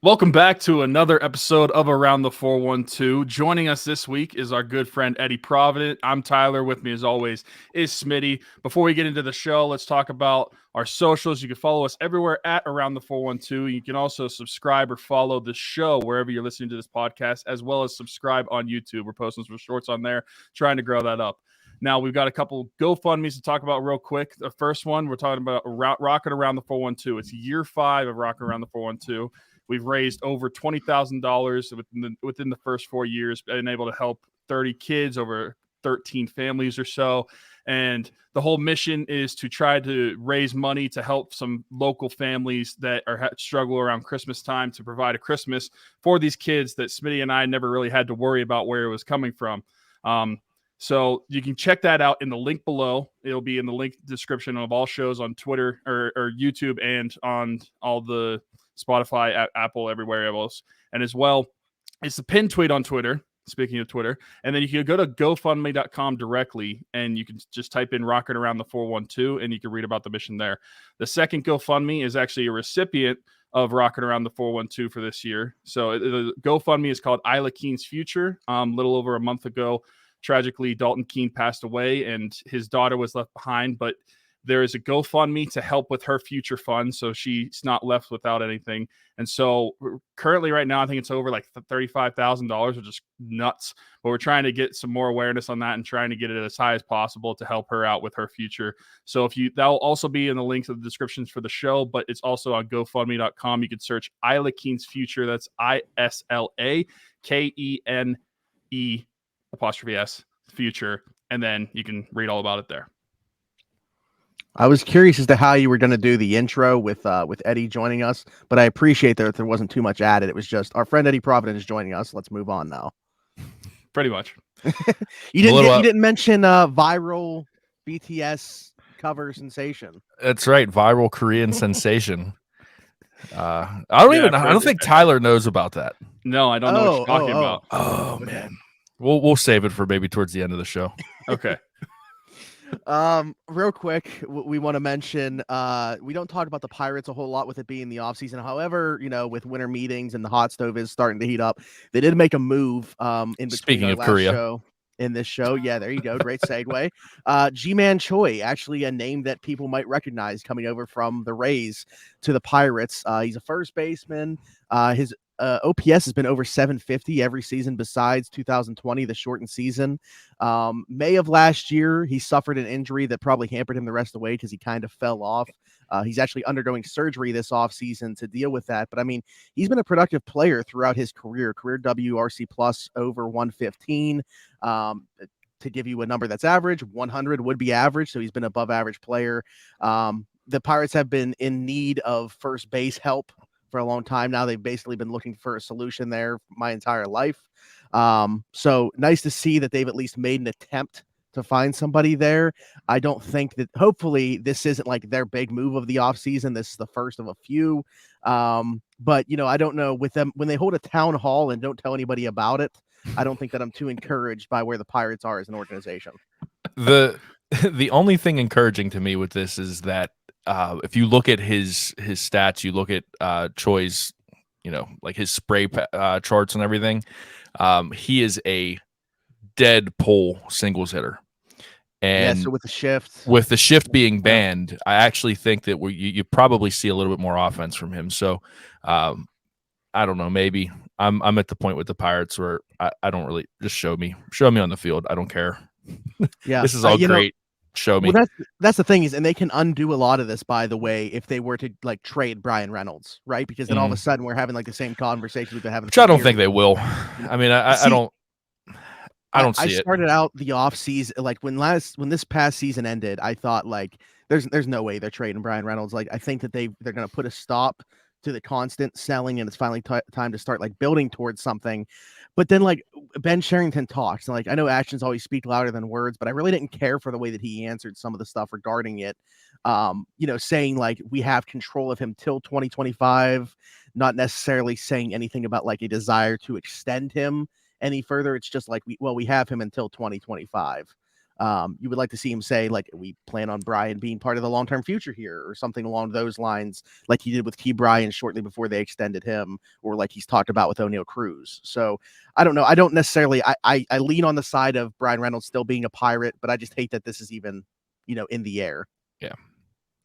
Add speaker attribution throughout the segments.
Speaker 1: Welcome back to another episode of Around the 412. Joining us this week is our good friend Eddie Provident. I'm Tyler. With me, as always, is Smitty. Before we get into the show, let's talk about our socials. You can follow us everywhere at Around the 412. You can also subscribe or follow the show wherever you're listening to this podcast, as well as subscribe on YouTube. We're posting some shorts on there, trying to grow that up. Now, we've got a couple GoFundMes to talk about real quick. The first one, we're talking about Rocking Around the 412. It's year 5 of Rocking Around the 412. We've raised over $20,000 within the first 4 years, been able to help 30 kids, over 13 families or so. And the whole mission is to try to raise money to help some local families that struggle around Christmas time, to provide a Christmas for these kids that Smitty and I never really had to worry about where it was coming from. So you can check that out in the link below. It'll be in the link description of all shows on Twitter or YouTube, and on all the Spotify, Apple, everywhere else. And as well, it's the pinned tweet on Twitter, speaking of Twitter. And then you can go to GoFundMe.com directly, and you can just type in Rocking Around the 412, and you can read about the mission there. The second GoFundMe is actually a recipient of Rocking Around the 412 for this year. So the GoFundMe is called Isla Keene's Future. A little over a month ago, tragically, Dalton Keene passed away, and his daughter was left behind, but there is a GoFundMe to help with her future fund, so she's not left without anything. And so currently right now, I think it's over like $35,000, which is nuts. But we're trying to get some more awareness on that and trying to get it as high as possible to help her out with her future. So that'll also be in the links of the descriptions for the show, but it's also on GoFundMe.com. You can search Isla Keene's Future. That's ISLAKENE''S Future. And then you can read all about it there.
Speaker 2: I was curious as to how you were going to do the intro with Eddie joining us, but I appreciate that there wasn't too much added. It was just our friend Eddie Provident is joining us. Let's move on now.
Speaker 1: Pretty much.
Speaker 2: You didn't mention viral BTS cover sensation.
Speaker 3: That's right, viral Korean sensation. I don't think Tyler knows about that.
Speaker 1: No, I don't know what you're talking about.
Speaker 3: Oh man, we'll save it for maybe towards the end of the show.
Speaker 1: Okay.
Speaker 2: Real quick, we want to mention we don't talk about the Pirates a whole lot with it being the offseason. However, with winter meetings and the hot stove is starting to heat up, they did make a move in between
Speaker 3: Speaking of
Speaker 2: last
Speaker 3: Korea.
Speaker 2: show in this show. Yeah, there you go. Great segue. G-Man Choi, actually a name that people might recognize coming over from the Rays to the Pirates. He's a first baseman. His OPS has been over 750 every season besides 2020, the shortened season. May of last year, he suffered an injury that probably hampered him the rest of the way because he kind of fell off. He's actually undergoing surgery this offseason to deal with that. But, I mean, he's been a productive player throughout his career WRC plus over 115. To give you a number that's average, 100 would be average, so he's been above average player. The Pirates have been in need of first base help for a long time now. They've basically been looking for a solution there my entire life. So nice to see that they've at least made an attempt to find somebody there. I don't think that, hopefully this isn't like their big move of the offseason. This is the first of a few. But, I don't know with them when they hold a town hall and don't tell anybody about it. I don't think that I'm too encouraged by where the Pirates are as an organization.
Speaker 3: The only thing encouraging to me with this is that if you look at his stats, you look at Choi's, like his spray charts and everything, he is a dead pull singles hitter. And
Speaker 2: so with the shift
Speaker 3: being banned, I actually think that you probably see a little bit more offense from him. So I don't know, maybe I'm at the point with the Pirates where I don't really, just show me on the field. I don't care.
Speaker 2: Yeah,
Speaker 3: this is all great. Show me.
Speaker 2: Well, that's the thing is, and they can undo a lot of this, by the way, if they were to like trade Bryan Reynolds, right? Because then all of a sudden we're having like the same conversation we've been having.
Speaker 3: Which I don't think they will. I mean, I don't see it.
Speaker 2: I started out the off season, like when this past season ended, I thought like there's no way they're trading Bryan Reynolds. Like I think that they're going to put a stop to the constant selling, and it's finally time to start like building towards something. But then like Ben Sherrington talks, and like I know actions always speak louder than words, but I really didn't care for the way that he answered some of the stuff regarding it. Saying like we have control of him till 2025, not necessarily saying anything about like a desire to extend him any further. It's just like we have him until 2025. You would like to see him say, like, we plan on Bryan being part of the long-term future here, or something along those lines, like he did with Key Bryan shortly before they extended him, or like he's talked about with O'Neal Cruz. So I don't know. I don't necessarily, I lean on the side of Bryan Reynolds still being a Pirate, but I just hate that this is even, in the air.
Speaker 3: Yeah.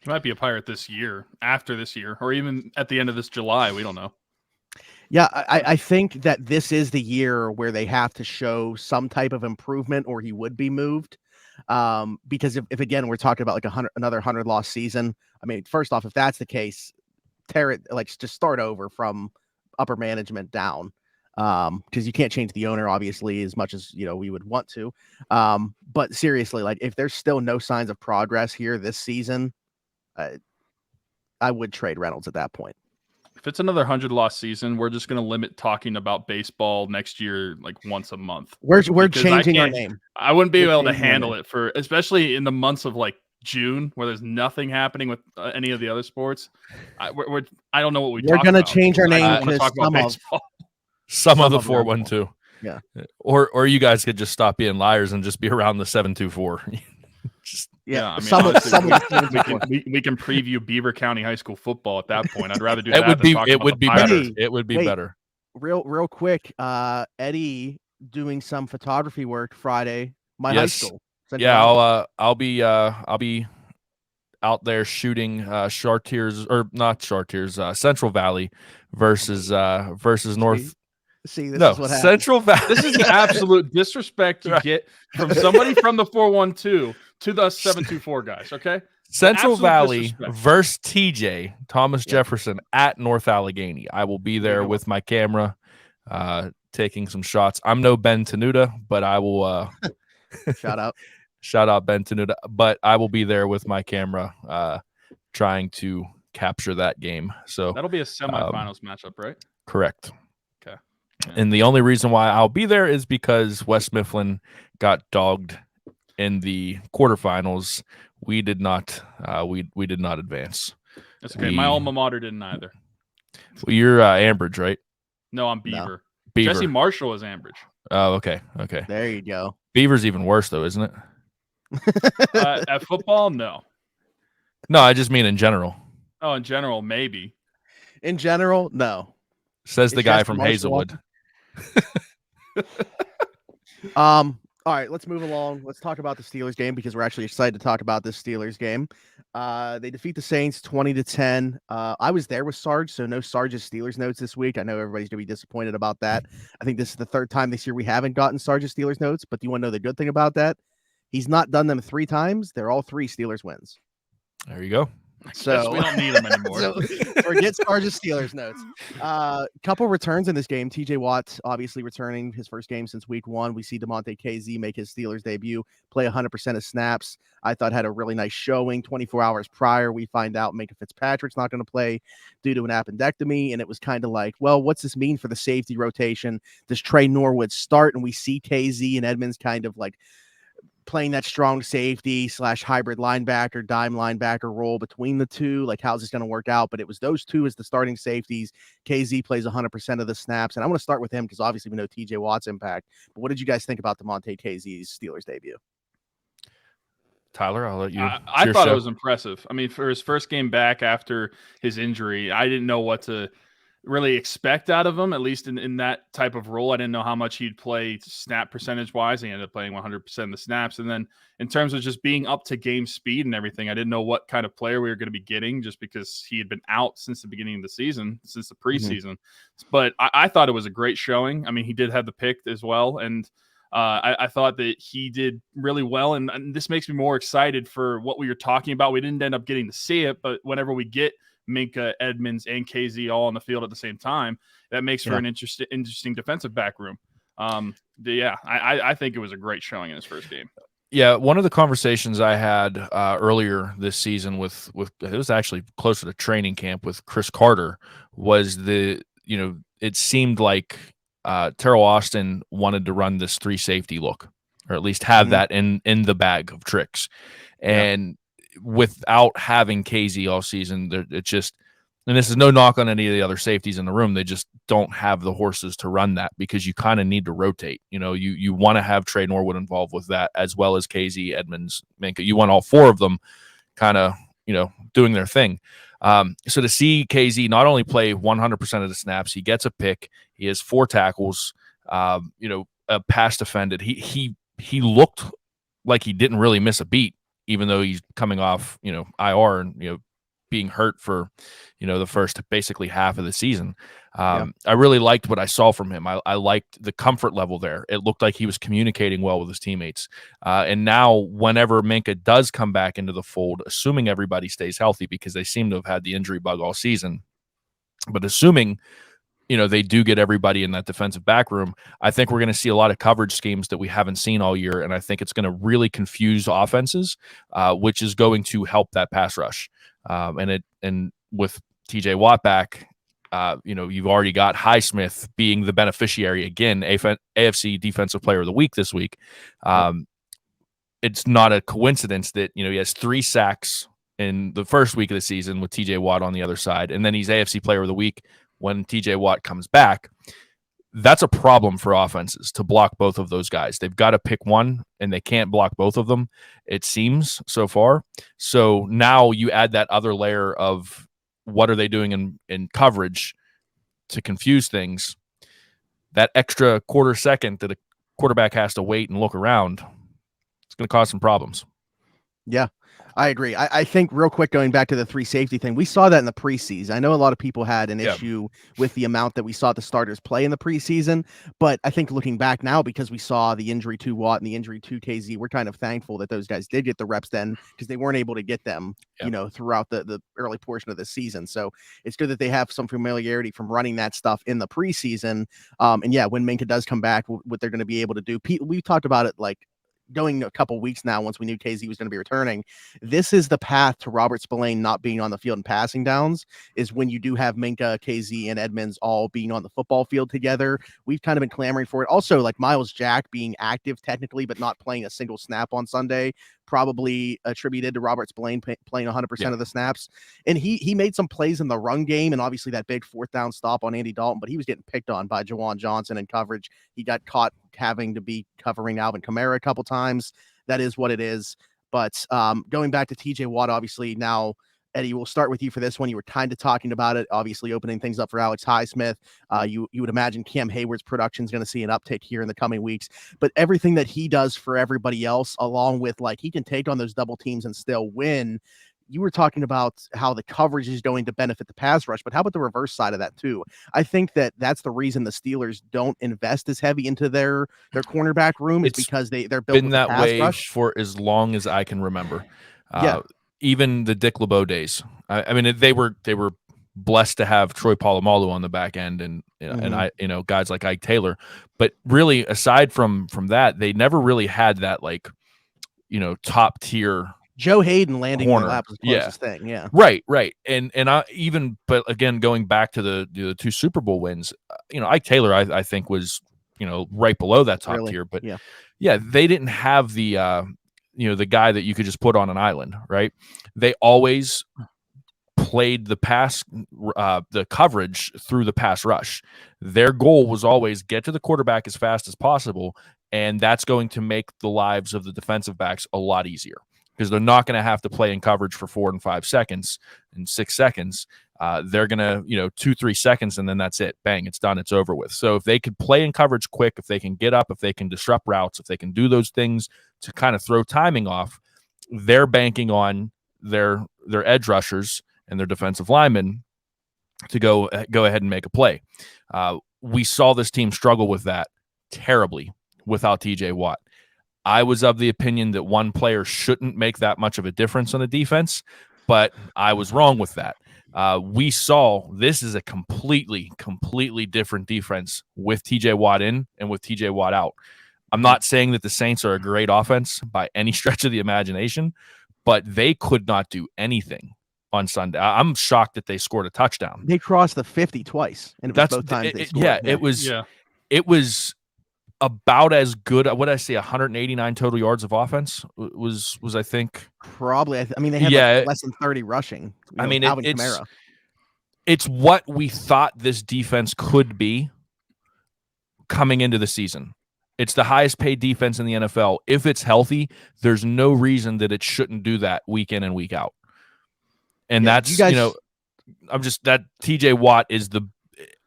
Speaker 1: He might be a Pirate this year, after this year, or even at the end of this July. We don't know.
Speaker 2: Yeah, I think that this is the year where they have to show some type of improvement, or he would be moved. Because if again we're talking about like another 100-loss season, I mean, first off, if that's the case, tear it, like, just start over from upper management down. Because you can't change the owner, obviously, as much as we would want to. But seriously, like, if there's still no signs of progress here this season, I would trade Reynolds at that point.
Speaker 1: If it's another 100-loss season, we're just going to limit talking about baseball next year like once a month.
Speaker 2: We're changing our name.
Speaker 1: I wouldn't be able to handle it especially in the months of like June, where there's nothing happening with any of the other sports. I don't know what
Speaker 2: we're going to change our name to
Speaker 1: talk about baseball.
Speaker 3: Some of the 412.
Speaker 2: Yeah.
Speaker 3: Or you guys could just stop being liars and just be around the 724.
Speaker 1: Yeah, I mean, we can preview Beaver County High School football at that point. I'd rather do that.
Speaker 3: It would be better. It would be better.
Speaker 2: Real quick, Eddie doing some photography work Friday. High school.
Speaker 3: Yeah, I'll be out there shooting Central Valley versus North.
Speaker 2: See, this is what happens.
Speaker 3: Central Valley.
Speaker 1: This is the absolute disrespect you get from somebody from the 412 to the 724 guys, okay?
Speaker 3: Central Valley versus TJ, Thomas Jefferson at North Allegheny. I will be there with my camera taking some shots. I'm no Ben Tenuta, but I will
Speaker 2: shout
Speaker 3: out Ben Tenuta, but I will be there with my camera trying to capture that game. So
Speaker 1: that'll be a semifinals matchup, right?
Speaker 3: Correct.
Speaker 1: Okay. Yeah.
Speaker 3: And the only reason why I'll be there is because West Mifflin got dogged in the quarterfinals. We did not we did not advance.
Speaker 1: That's okay. My alma mater didn't either.
Speaker 3: Well, you're Ambridge, right?
Speaker 1: No, I'm Beaver.
Speaker 3: Beaver.
Speaker 1: Jesse Marshall is Ambridge.
Speaker 3: Oh, okay.
Speaker 2: There you go.
Speaker 3: Beaver's even worse though, isn't it?
Speaker 1: At football, no.
Speaker 3: No, I just mean in general.
Speaker 1: Oh, in general, maybe.
Speaker 2: In general, no.
Speaker 3: Says the guy from Hazelwood.
Speaker 2: All right, let's move along. Let's talk about the Steelers game, because we're actually excited to talk about this Steelers game. They defeat the Saints 20-10. I was there with Sarge, so no Sarge's Steelers notes this week. I know everybody's going to be disappointed about that. I think this is the third time this year we haven't gotten Sarge's Steelers notes, but do you want to know the good thing about that? He's not done them 3 times. They're all 3 Steelers wins.
Speaker 3: There you go.
Speaker 1: So we don't need them anymore.
Speaker 2: So forget Sarge's Steelers notes. Couple returns in this game. TJ Watt obviously returning his first game since week 1. We see Damontae Kazee make his Steelers debut, play 100% of snaps. I thought had a really nice showing. 24 hours prior, we find out Minka Fitzpatrick's not going to play due to an appendectomy, and it was kind of like, well, what's this mean for the safety rotation? Does Trey Norwood start? And we see Kazee and Edmonds kind of like playing that strong safety / hybrid linebacker, dime linebacker role between the two. Like, how's this going to work out? But it was those two as the starting safeties. Kazee plays 100% of the snaps. And I want to start with him because obviously we know TJ Watt's impact. But what did you guys think about Damontae Kazee's Steelers debut?
Speaker 3: Tyler, I'll let you.
Speaker 1: I thought it was impressive. I mean, for his first game back after his injury, I didn't know what to really expect out of him, at least in that type of role. I didn't know how much he'd play snap percentage wise. He ended up playing 100% of the snaps. And then in terms of just being up to game speed and everything, I didn't know what kind of player we were going to be getting just because he had been out since the beginning of the season, since the preseason. But I thought it was a great showing. I mean, he did have the pick as well. And I thought that he did really well. And this makes me more excited for what we were talking about. We didn't end up getting to see it, but whenever we get Minka, Edmonds, and Kazee all on the field at the same time, that makes for an interesting defensive back room. I think it was a great showing in his first game.
Speaker 3: Yeah, one of the conversations I had earlier this season with it was actually closer to training camp with Chris Carter was it seemed like Terrell Austin wanted to run this 3 safety look, or at least have that in the bag of tricks. And without having Kazee all season, and this is no knock on any of the other safeties in the room. They just don't have the horses to run that because you kind of need to rotate. You want to have Trey Norwood involved with that, as well as Kazee, Edmonds, Minkah. You want all four of them kind of, doing their thing. So to see Kazee not only play 100% of the snaps, he gets a pick, he has 4 tackles, a pass defended. He looked like he didn't really miss a beat, even though he's coming off, IR and, being hurt for, the first basically half of the season. I really liked what I saw from him. I liked the comfort level there. It looked like he was communicating well with his teammates. And now whenever Minkah does come back into the fold, assuming everybody stays healthy, because they seem to have had the injury bug all season, but assuming, they do get everybody in that defensive back room, I think we're going to see a lot of coverage schemes that we haven't seen all year. And I think it's going to really confuse offenses, which is going to help that pass rush. And with TJ Watt back, you've already got Highsmith being the beneficiary again, AFC Defensive Player of the Week this week. It's not a coincidence that, he has 3 sacks in the first week of the season with TJ Watt on the other side. And then he's AFC Player of the Week when TJ Watt comes back. That's a problem for offenses to block both of those guys. They've got to pick one, and they can't block both of them, it seems, so far. So now you add that other layer of what are they doing in coverage to confuse things. That extra quarter second that a quarterback has to wait and look around, it's going to cause some problems.
Speaker 2: Yeah, I agree. I think real quick, going back to the 3 safety thing, we saw that in the preseason. I know a lot of people had an issue with the amount that we saw the starters play in the preseason, but I think looking back now, because we saw the injury to Watt and the injury to Kazee, we're kind of thankful that those guys did get the reps then, because they weren't able to get them, throughout the early portion of the season. So it's good that they have some familiarity from running that stuff in the preseason. And yeah, when Minkah does come back, what they're going to be able to do. Pete, we talked about it like going a couple weeks now, once we knew Kazee was going to be returning. This is the path to Robert Spillane not being on the field and passing downs, is when you do have Minkah, Kazee, and Edmonds all being on the football field together. We've kind of been clamoring for it. Also, like Miles Jack being active technically, but not playing a single snap on Sunday, probably attributed to Robert Spillane playing 100% of the snaps. And he made some plays in the run game, and obviously that big 4th down stop on Andy Dalton, but he was getting picked on by Jawan Johnson in coverage. He got caught having to be covering Alvin Kamara a couple times. That is what it is. But going back to TJ Watt, obviously now, Eddie, we'll start with you for this one. You were kind of talking about it, obviously opening things up for Alex Highsmith. You would imagine Cam Hayward's production is going to see an uptick here in the coming weeks. But everything that he does for everybody else, along with like he can take on those double teams and still win. You were talking about how the coverage is going to benefit the pass rush, but how about the reverse side of that too? I think that's the reason the Steelers don't invest as heavy into their cornerback room, is because they're built
Speaker 3: been
Speaker 2: with
Speaker 3: that
Speaker 2: pass
Speaker 3: way
Speaker 2: rush
Speaker 3: for as long as I can remember. Even the Dick LeBeau days. I mean, they were blessed to have Troy Polamalu on the back end, and and guys like Ike Taylor. But really, aside from that, they never really had that top tier.
Speaker 2: Joe Hayden landing in
Speaker 3: corner.
Speaker 2: the lap was the closest thing. Yeah.
Speaker 3: Right. And but again, going back to the 2 Super Bowl wins, Ike Taylor, I think was, right below that top tier, but they didn't have the, the guy that you could just put on an island, right? They always played the pass, the coverage through the pass rush. Their goal was always get to the quarterback as fast as possible. And that's going to make the lives of the defensive backs a lot easier, because they're not going to have to play in coverage for 4 and 5 seconds and 6 seconds. They're going to, 2-3 seconds, and then that's it. Bang, it's done. It's over with. So if they could play in coverage quick, if they can get up, if they can disrupt routes, if they can do those things to kind of throw timing off, they're banking on their edge rushers and their defensive linemen to go ahead and make a play. We saw this team struggle with that terribly without TJ Watt. I was of the opinion that one player shouldn't make that much of a difference on a defense, but I was wrong with that. We saw this is a completely different defense with TJ Watt in and with TJ Watt out. I'm not saying that the Saints are a great offense by any stretch of the imagination, but they could not do anything on Sunday. I'm shocked that they scored a touchdown.
Speaker 2: They crossed the 50 twice, and it was both times they scored.
Speaker 3: It was about as good. What did I say? 189 total yards of offense was I think
Speaker 2: probably. I mean, they had less than 30 rushing.
Speaker 3: Alvin Kamara. it's what we thought this defense could be coming into the season. It's the highest paid defense in the NFL. If it's healthy, there's no reason that it shouldn't do that week in and week out. And that's, I'm just that TJ Watt is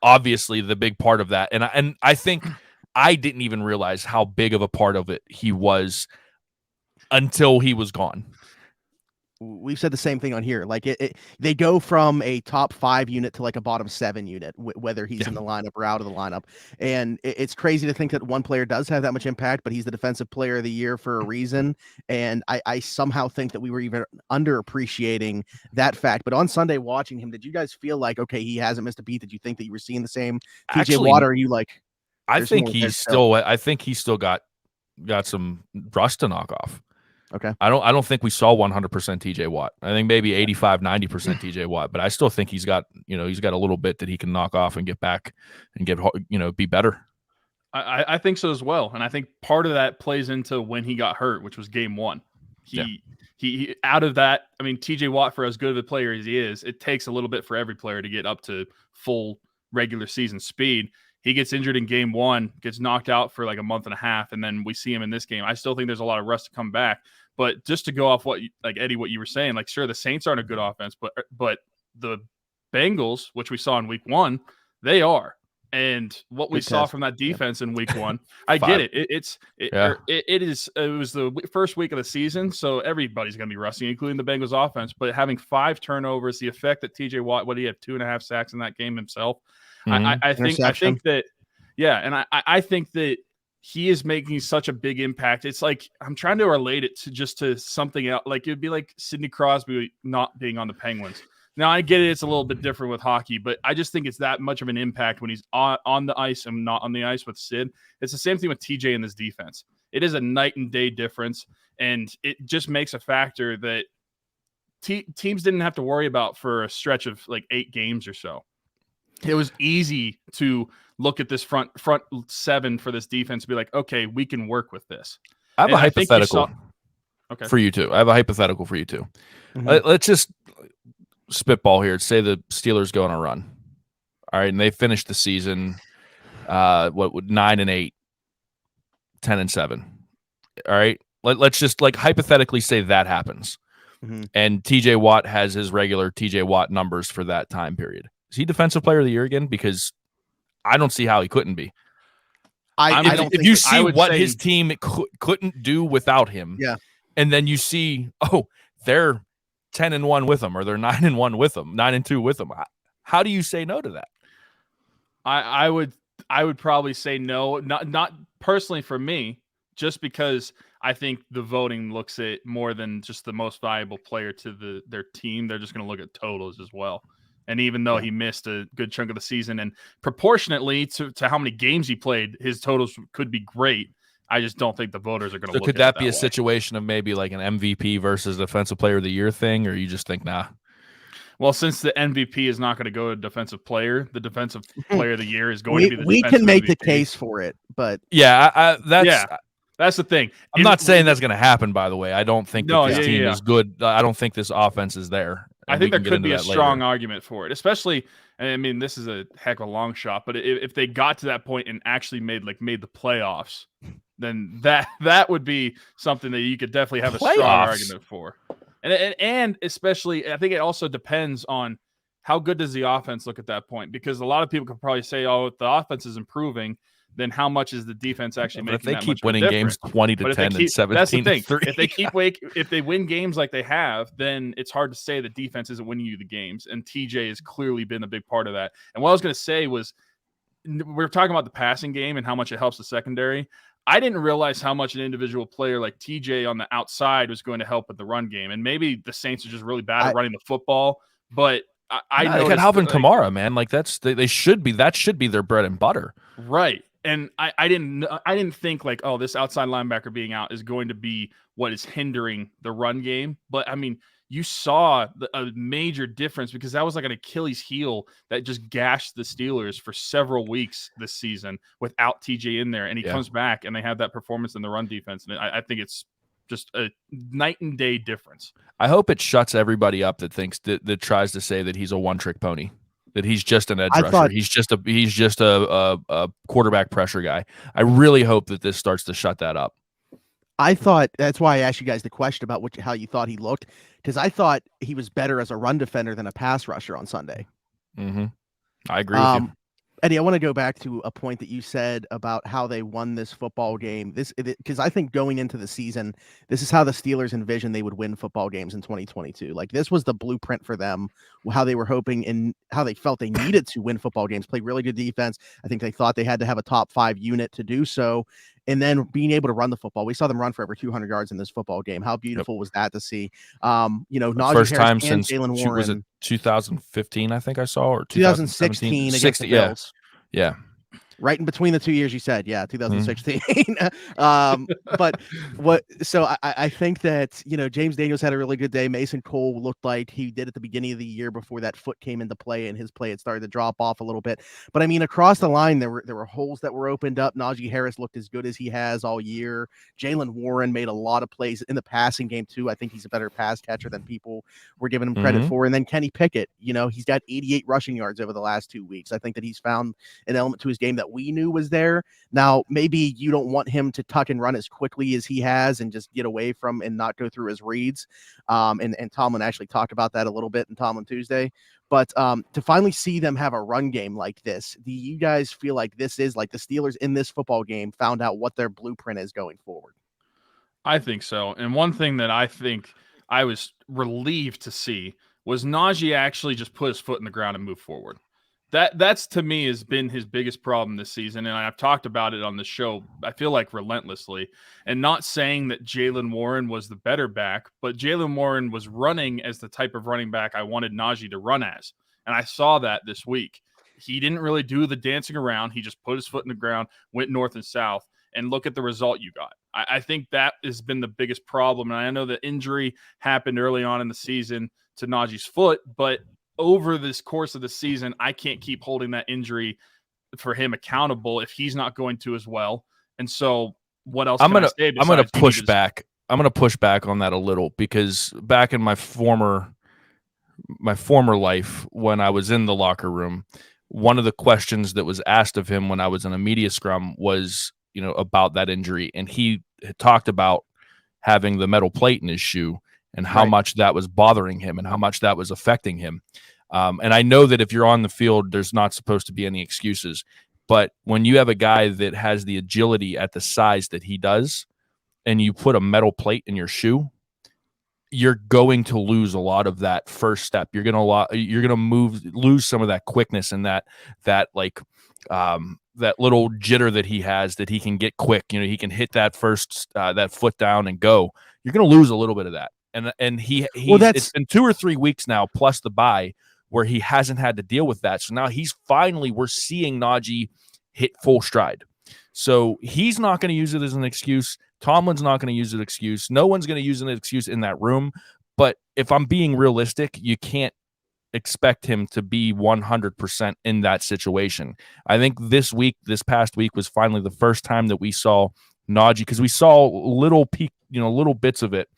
Speaker 3: obviously the big part of that. And I think I didn't even realize how big of a part of it he was until he was gone.
Speaker 2: We've said the same thing on here. Like they go from a top 5 unit to like a bottom 7 unit, whether he's in the lineup or out of the lineup. And it's crazy to think that one player does have that much impact, but he's the defensive player of the year for a reason. And I somehow think that we were even underappreciating that fact. But on Sunday watching him, did you guys feel like, okay, he hasn't missed a beat? Did you think that you were seeing the same TJ Watt? Or are you like,
Speaker 3: I think he's still got some rust to knock off.
Speaker 2: Okay.
Speaker 3: I don't think we saw 100% TJ Watt. I think maybe 85, 90% TJ Watt, but I still think he's got a little bit that he can knock off and get back and be better.
Speaker 1: I think so as well. And I think part of that plays into when he got hurt, which was game 1. He out of that, I mean, TJ Watt, for as good of a player as he is, it takes a little bit for every player to get up to full regular season speed. He gets injured in game 1, gets knocked out for like a month and a half, and then we see him in this game. I still think there's a lot of rust to come back. But just to go off Eddie, what you were saying, like, sure, the Saints aren't a good offense, but the Bengals, which we saw in week 1, they are. And what we saw from that defense in week 1, I get it. It was the first week of the season, so everybody's going to be rusty, including the Bengals offense. But having 5 turnovers, the effect that TJ Watt, what he had 2.5 sacks in that game himself. I think that I think that he is making such a big impact. It's like I'm trying to relate it to something else. Like it'd be like Sidney Crosby not being on the Penguins. Now I get it; it's a little bit different with hockey, but I just think it's that much of an impact when he's on the ice and not on the ice with Sid. It's the same thing with TJ in this defense. It is a night and day difference, and it just makes a factor that teams didn't have to worry about for a stretch of like 8 games or so. It was easy to look at this front 7 for this defense and be like, okay, we can work with this.
Speaker 3: I have a hypothetical for you too. Mm-hmm. Let's just spitball here. Say the Steelers go on a run. All right, and they finish the season 9-8, 10-7. All right. Let's just like hypothetically say that happens. Mm-hmm. And TJ Watt has his regular TJ Watt numbers for that time period. Is he defensive player of the year again? Because I don't see how he couldn't be. If you see what his team couldn't do without him, and then you see, they're 10-1 with him, or they're 9-1 with him, 9-2 with him. How do you say no to that?
Speaker 1: I would probably say no, not personally for me, just because I think the voting looks at more than just the most valuable player to their team. They're just going to look at totals as well. And even though he missed a good chunk of the season, and proportionately to how many games he played, his totals could be great. I just don't think the voters are going to look at it.
Speaker 3: Could that be a situation of maybe like an MVP versus defensive player of the year thing, or you just think, nah?
Speaker 1: Well, since the MVP is not going to go to defensive player, the defensive player of the year is going to be the
Speaker 2: we can make MVP. The case for it, but
Speaker 1: that's the thing.
Speaker 3: I'm not saying that's going to happen, by the way. I don't think this team is good. I don't think this offense is there.
Speaker 1: I think there could be a strong argument for it, especially, I mean, this is a heck of a long shot, but if they got to that point and actually made the playoffs, then that would be something that you could definitely have a strong argument for. And especially, I think it also depends on how good does the offense look at that point, because a lot of people could probably say, if the offense is improving, then how much is the defense actually making?
Speaker 3: If they keep winning games 20-10 and 17-3,
Speaker 1: that's the thing. If they win games like they have, then it's hard to say the defense isn't winning you the games. And TJ has clearly been a big part of that. And what I was going to say was, we're talking about the passing game and how much it helps the secondary. I didn't realize how much an individual player like TJ on the outside was going to help with the run game. And maybe the Saints are just really bad at running the football, but I know
Speaker 3: they got Alvin Kamara, man. Like they should be. That should be their bread and butter,
Speaker 1: right? And I didn't think like, this outside linebacker being out is going to be what is hindering the run game. But I mean, you saw a major difference, because that was like an Achilles heel that just gashed the Steelers for several weeks this season without TJ in there. And he comes back and they have that performance in the run defense. And I think it's just a night and day difference.
Speaker 3: I hope it shuts everybody up that thinks that tries to say that he's a one-trick pony. that he's just an edge rusher. He's just a quarterback pressure guy. I really hope that this starts to shut that up.
Speaker 2: I thought that's why I asked you guys the question about how you thought he looked, because I thought he was better as a run defender than a pass rusher on Sunday.
Speaker 3: Mm-hmm. I agree with you.
Speaker 2: Eddie, I want to go back to a point that you said about how they won this football game. Because I think going into the season, this is how the Steelers envisioned they would win football games in 2022. Like, this was the blueprint for them, how they were hoping and how they felt they needed to win football games, play really good defense. I think they thought they had to have a top 5 unit to do so. And then being able to run the football. We saw them run for over 200 yards in this football game. How beautiful was that to see? Najee
Speaker 3: first
Speaker 2: Harris
Speaker 3: time
Speaker 2: and
Speaker 3: since
Speaker 2: Jaylen Warren.
Speaker 3: Was it 2015? I think I saw, or
Speaker 2: 2016 against the Bills.
Speaker 3: Yeah.
Speaker 2: Right in between the 2 years you said, 2016. I think that, James Daniels had a really good day. Mason Cole looked like he did at the beginning of the year before that foot came into play, and his play had started to drop off a little bit. But I mean, across the line, there were holes that were opened up. Najee Harris looked as good as he has all year. Jaylen Warren made a lot of plays in the passing game too. I think he's a better pass catcher than people were giving him credit for. And then Kenny Pickett, he's got 88 rushing yards over the last 2 weeks. I think that he's found an element to his game that we knew was there. Now, maybe you don't want him to tuck and run as quickly as he has and just get away from and not go through his reads. And Tomlin actually talked about that a little bit in Tomlin Tuesday. But to finally see them have a run game like this, do you guys feel like this is like the Steelers in this football game found out what their blueprint is going forward?
Speaker 1: I think so. And one thing that I think I was relieved to see was Najee actually just put his foot in the ground and move forward. That's to me has been his biggest problem this season, and I've talked about it on the show, I feel like relentlessly, and not saying that Jaylen Warren was the better back, but Jaylen Warren was running as the type of running back I wanted Najee to run as, and I saw that this week. He didn't really do the dancing around. He just put his foot in the ground, went north and south, and look at the result you got. I think that has been the biggest problem, and I know the injury happened early on in the season to Najee's foot, but over this course of the season, I can't keep holding that injury for him accountable if he's not going to as well. And so what else I'm going to
Speaker 3: push back. I'm going to push back on that a little, because back in my former life, when I was in the locker room, one of the questions that was asked of him when I was in a media scrum was, about that injury. And he had talked about having the metal plate in his shoe and how much that was bothering him and how much that was affecting him. And I know that if you're on the field, there's not supposed to be any excuses. But when you have a guy that has the agility at the size that he does, and you put a metal plate in your shoe, you're going to lose a lot of that first step. You're going to lose some of that quickness and that little jitter that he has, that he can get quick. He can hit that first that foot down and go. You're going to lose a little bit of that. And it's been 2 or 3 weeks now, plus the bye, where he hasn't had to deal with that. So now we're seeing Najee hit full stride. So he's not going to use it as an excuse. Tomlin's not going to use it as an excuse. No one's going to use an excuse in that room. But if I'm being realistic, you can't expect him to be 100% in that situation. I think this past week was finally the first time that we saw Najee, because we saw little bits of it,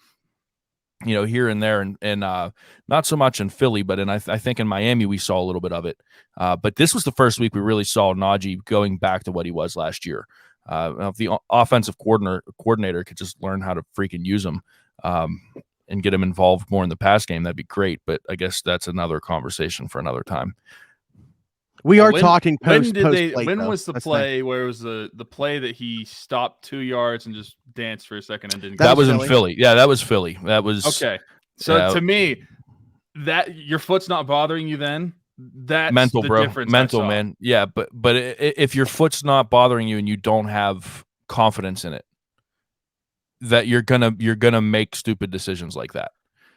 Speaker 3: here and there, and not so much in Philly, but I think in Miami we saw a little bit of it. But this was the first week we really saw Najee going back to what he was last year. If the offensive coordinator could just learn how to freaking use him and get him involved more in the pass game, that'd be great. But I guess that's another conversation for another time.
Speaker 2: We are talking post.
Speaker 1: When was the play where it was the play that he stopped 2 yards and just danced for a second and didn't?
Speaker 3: That was in Philly. Yeah, that was Philly. That was
Speaker 1: okay. So to me, that your foot's not bothering you then. That's
Speaker 3: mental,
Speaker 1: the
Speaker 3: bro.
Speaker 1: Difference
Speaker 3: mental, man. Yeah, but if your foot's not bothering you and you don't have confidence in it, that you're gonna make stupid decisions like that.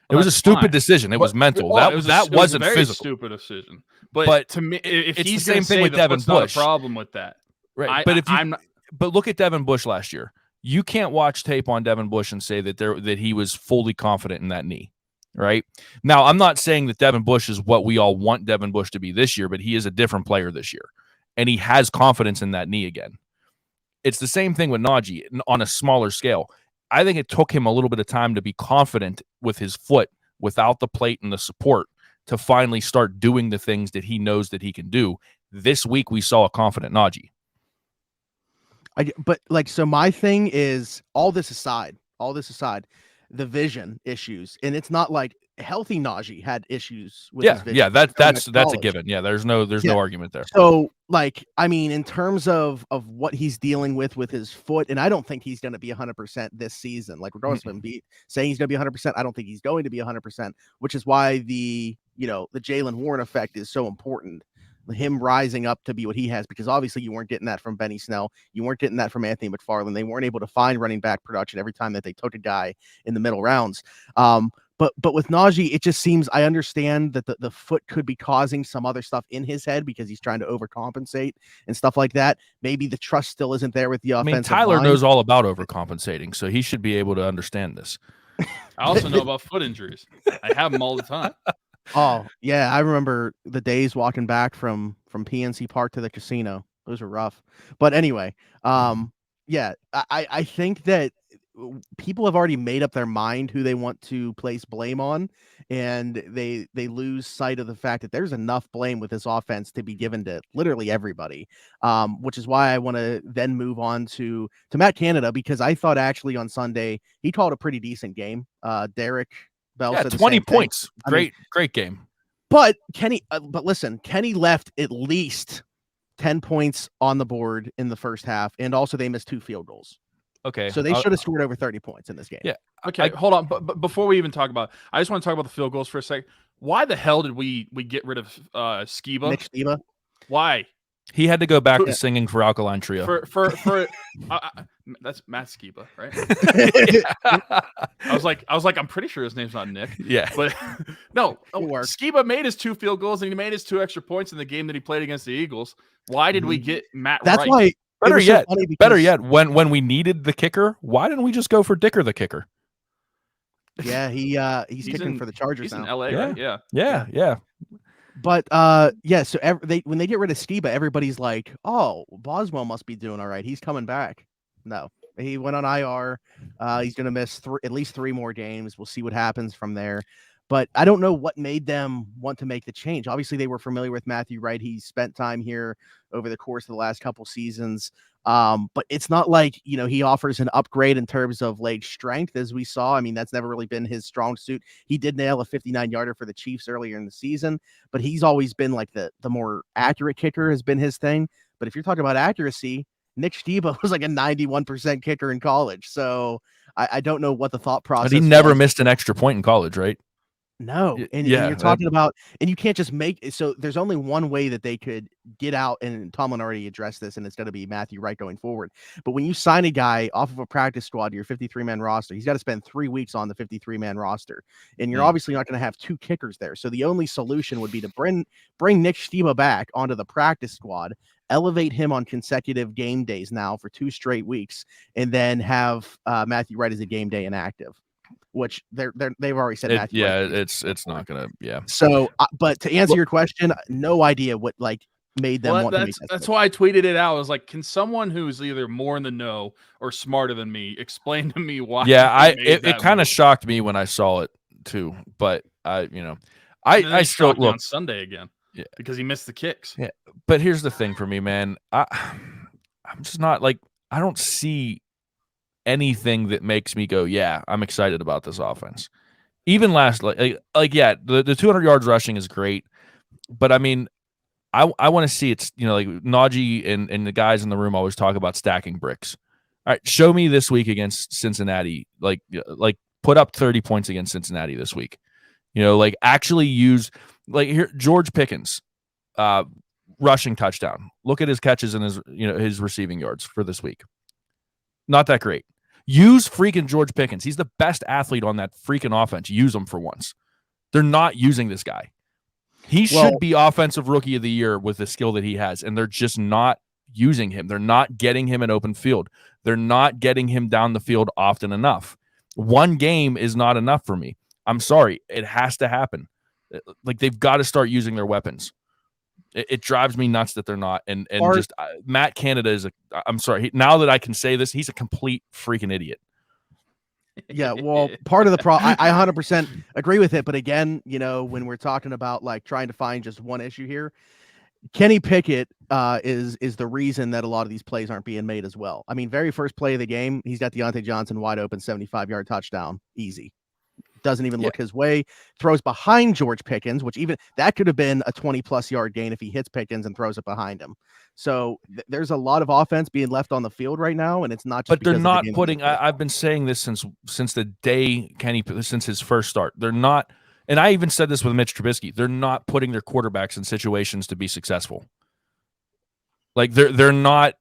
Speaker 3: It was a stupid decision. It was mental. That wasn't physical.
Speaker 1: Stupid decision. But to me, if
Speaker 3: it's
Speaker 1: he's
Speaker 3: the same thing with Devin Bush,
Speaker 1: not a problem with that,
Speaker 3: right? But look at Devin Bush last year. You can't watch tape on Devin Bush and say that he was fully confident in that knee, right? Now, I'm not saying that Devin Bush is what we all want Devin Bush to be this year, but he is a different player this year, and he has confidence in that knee again. It's the same thing with Najee on a smaller scale. I think it took him a little bit of time to be confident with his foot without the plate and the support to finally start doing the things that he knows that he can do. This week we saw a confident Najee.
Speaker 2: But like, so my thing is, all this aside, the vision issues, and it's not like healthy Najee had issues with his vision.
Speaker 3: Yeah, that's a given. Yeah, there's no argument there.
Speaker 2: So, like, I mean, in terms of what he's dealing with his foot, and I don't think he's going to be 100% this season. Like, regardless of him saying he's going to be 100%, I don't think he's going to be 100%, which is why the Jaylen Warren effect is so important. Him rising up to be what he has, because obviously you weren't getting that from Benny Snell. You weren't getting that from Anthony McFarland. They weren't able to find running back production every time that they took a guy in the middle rounds. But with Najee, it just seems, I understand that the foot could be causing some other stuff in his head because he's trying to overcompensate and stuff like that. Maybe the trust still isn't there with the offensive
Speaker 3: Tyler
Speaker 2: line.
Speaker 3: knows all about overcompensating, so he should be able to understand this.
Speaker 1: I also know about foot injuries. I have them all the time.
Speaker 2: Oh, yeah. I remember the days walking back from PNC Park to the casino. Those were rough. But anyway, yeah, I think that people have already made up their mind who they want to place blame on, and they lose sight of the fact that there's enough blame with this offense to be given to literally everybody, which is why I want to then move on to Matt Canada, because I thought actually on Sunday he called a pretty decent game. Derek Bell said
Speaker 3: 20 points. Great game.
Speaker 2: But listen, Kenny left at least 10 points on the board in the first half, and also they missed 2 field goals.
Speaker 3: Okay.
Speaker 2: So they should have scored over 30 points in this game.
Speaker 3: Yeah.
Speaker 1: Okay, hold on. But before we even talk about, I just want to talk about the field goals for a second. Why the hell did we get rid of Skiba?
Speaker 2: Nick Skiba?
Speaker 1: Why?
Speaker 3: He had to go back to singing for Alkaline Trio.
Speaker 1: For that's Matt Skiba, right? I was like, I'm pretty sure his name's not Nick.
Speaker 3: Yeah,
Speaker 1: but no, Skiba made his 2 field goals and he made his 2 extra points in the game that he played against the Eagles. Why did we get Matt?
Speaker 2: That's
Speaker 1: Wright?
Speaker 2: why.
Speaker 3: Better yet, when we needed the kicker, why didn't we just go for Dicker the kicker?
Speaker 2: Yeah, he's kicking for the Chargers
Speaker 1: now.
Speaker 2: In
Speaker 1: LA,
Speaker 3: yeah.
Speaker 1: Right?
Speaker 2: Yeah. But yeah, so when they get rid of Skiba, everybody's like, "Oh, Boswell must be doing all right. He's coming back." No, he went on IR. He's going to miss at least 3 more games. We'll see what happens from there. But I don't know what made them want to make the change. Obviously, they were familiar with Matthew Wright. He spent time here over the course of the last couple seasons. But it's not like, he offers an upgrade in terms of leg strength, as we saw. I mean, that's never really been his strong suit. He did nail a 59-yarder for the Chiefs earlier in the season, but he's always been like the more accurate kicker has been his thing. But if you're talking about accuracy, Nick Skiba was like a 91% kicker in college. So I don't know what the thought process
Speaker 3: But he never missed an extra point in college, right?
Speaker 2: No. And you're talking about, and you can't just so there's only one way that they could get out, and Tomlin already addressed this, and it's going to be Matthew Wright going forward. But when you sign a guy off of a practice squad to your 53-man roster, he's got to spend 3 weeks on the 53-man roster. And you're obviously not going to have 2 kickers there. So the only solution would be to bring Nick Skiba back onto the practice squad, elevate him on consecutive game days now for 2 straight weeks, and then have Matthew Wright as a game day inactive. Which they've already said.
Speaker 3: It's not gonna. Yeah.
Speaker 2: So, but to answer your question, no idea what made them want to make that.
Speaker 1: That's why I tweeted it out. I was like, can someone who's either more in the know or smarter than me explain to me why?
Speaker 3: Yeah, it kind of shocked me when I saw it too. But I still look
Speaker 1: on Sunday again. Yeah, because he missed the kicks.
Speaker 3: Yeah, but here's the thing for me, man. I'm just not I don't see anything that makes me go, yeah, I'm excited about this offense. Even last, the 200 yards rushing is great, but I mean, I want to see it's Najee and the guys in the room always talk about stacking bricks. All right, show me this week against Cincinnati, put up 30 points against Cincinnati this week. Actually use here George Pickens, rushing touchdown. Look at his catches and his receiving yards for this week. Not that great. Use freaking George Pickens. He's the best athlete on that freaking offense. Use him for once. They're not using this guy. He should be offensive rookie of the year with the skill that he has, and they're just not using him. They're not getting him an open field. They're not getting him down the field often enough. 1 game is not enough for me. I'm sorry. It has to happen. They've got to start using their weapons. It drives me nuts that they're not. And Matt Canada is I'm sorry. Now that I can say this, he's a complete freaking idiot.
Speaker 2: Yeah, well, part of the problem, I 100% agree with it. But again, when we're talking about like trying to find just one issue here, Kenny Pickett is the reason that a lot of these plays aren't being made as well. I mean, very first play of the game, he's got Damontae Johnson wide open, 75-yard touchdown, easy. Doesn't even look his way, throws behind George Pickens, which even that could have been a 20+ yard gain if he hits Pickens and throws it behind him. So there's a lot of offense being left on the field right now, and it's not just.
Speaker 3: But they're not putting. I've been saying this since the day since his first start. They're not, and I even said this with Mitch Trubisky. They're not putting their quarterbacks in situations to be successful. Like they're not.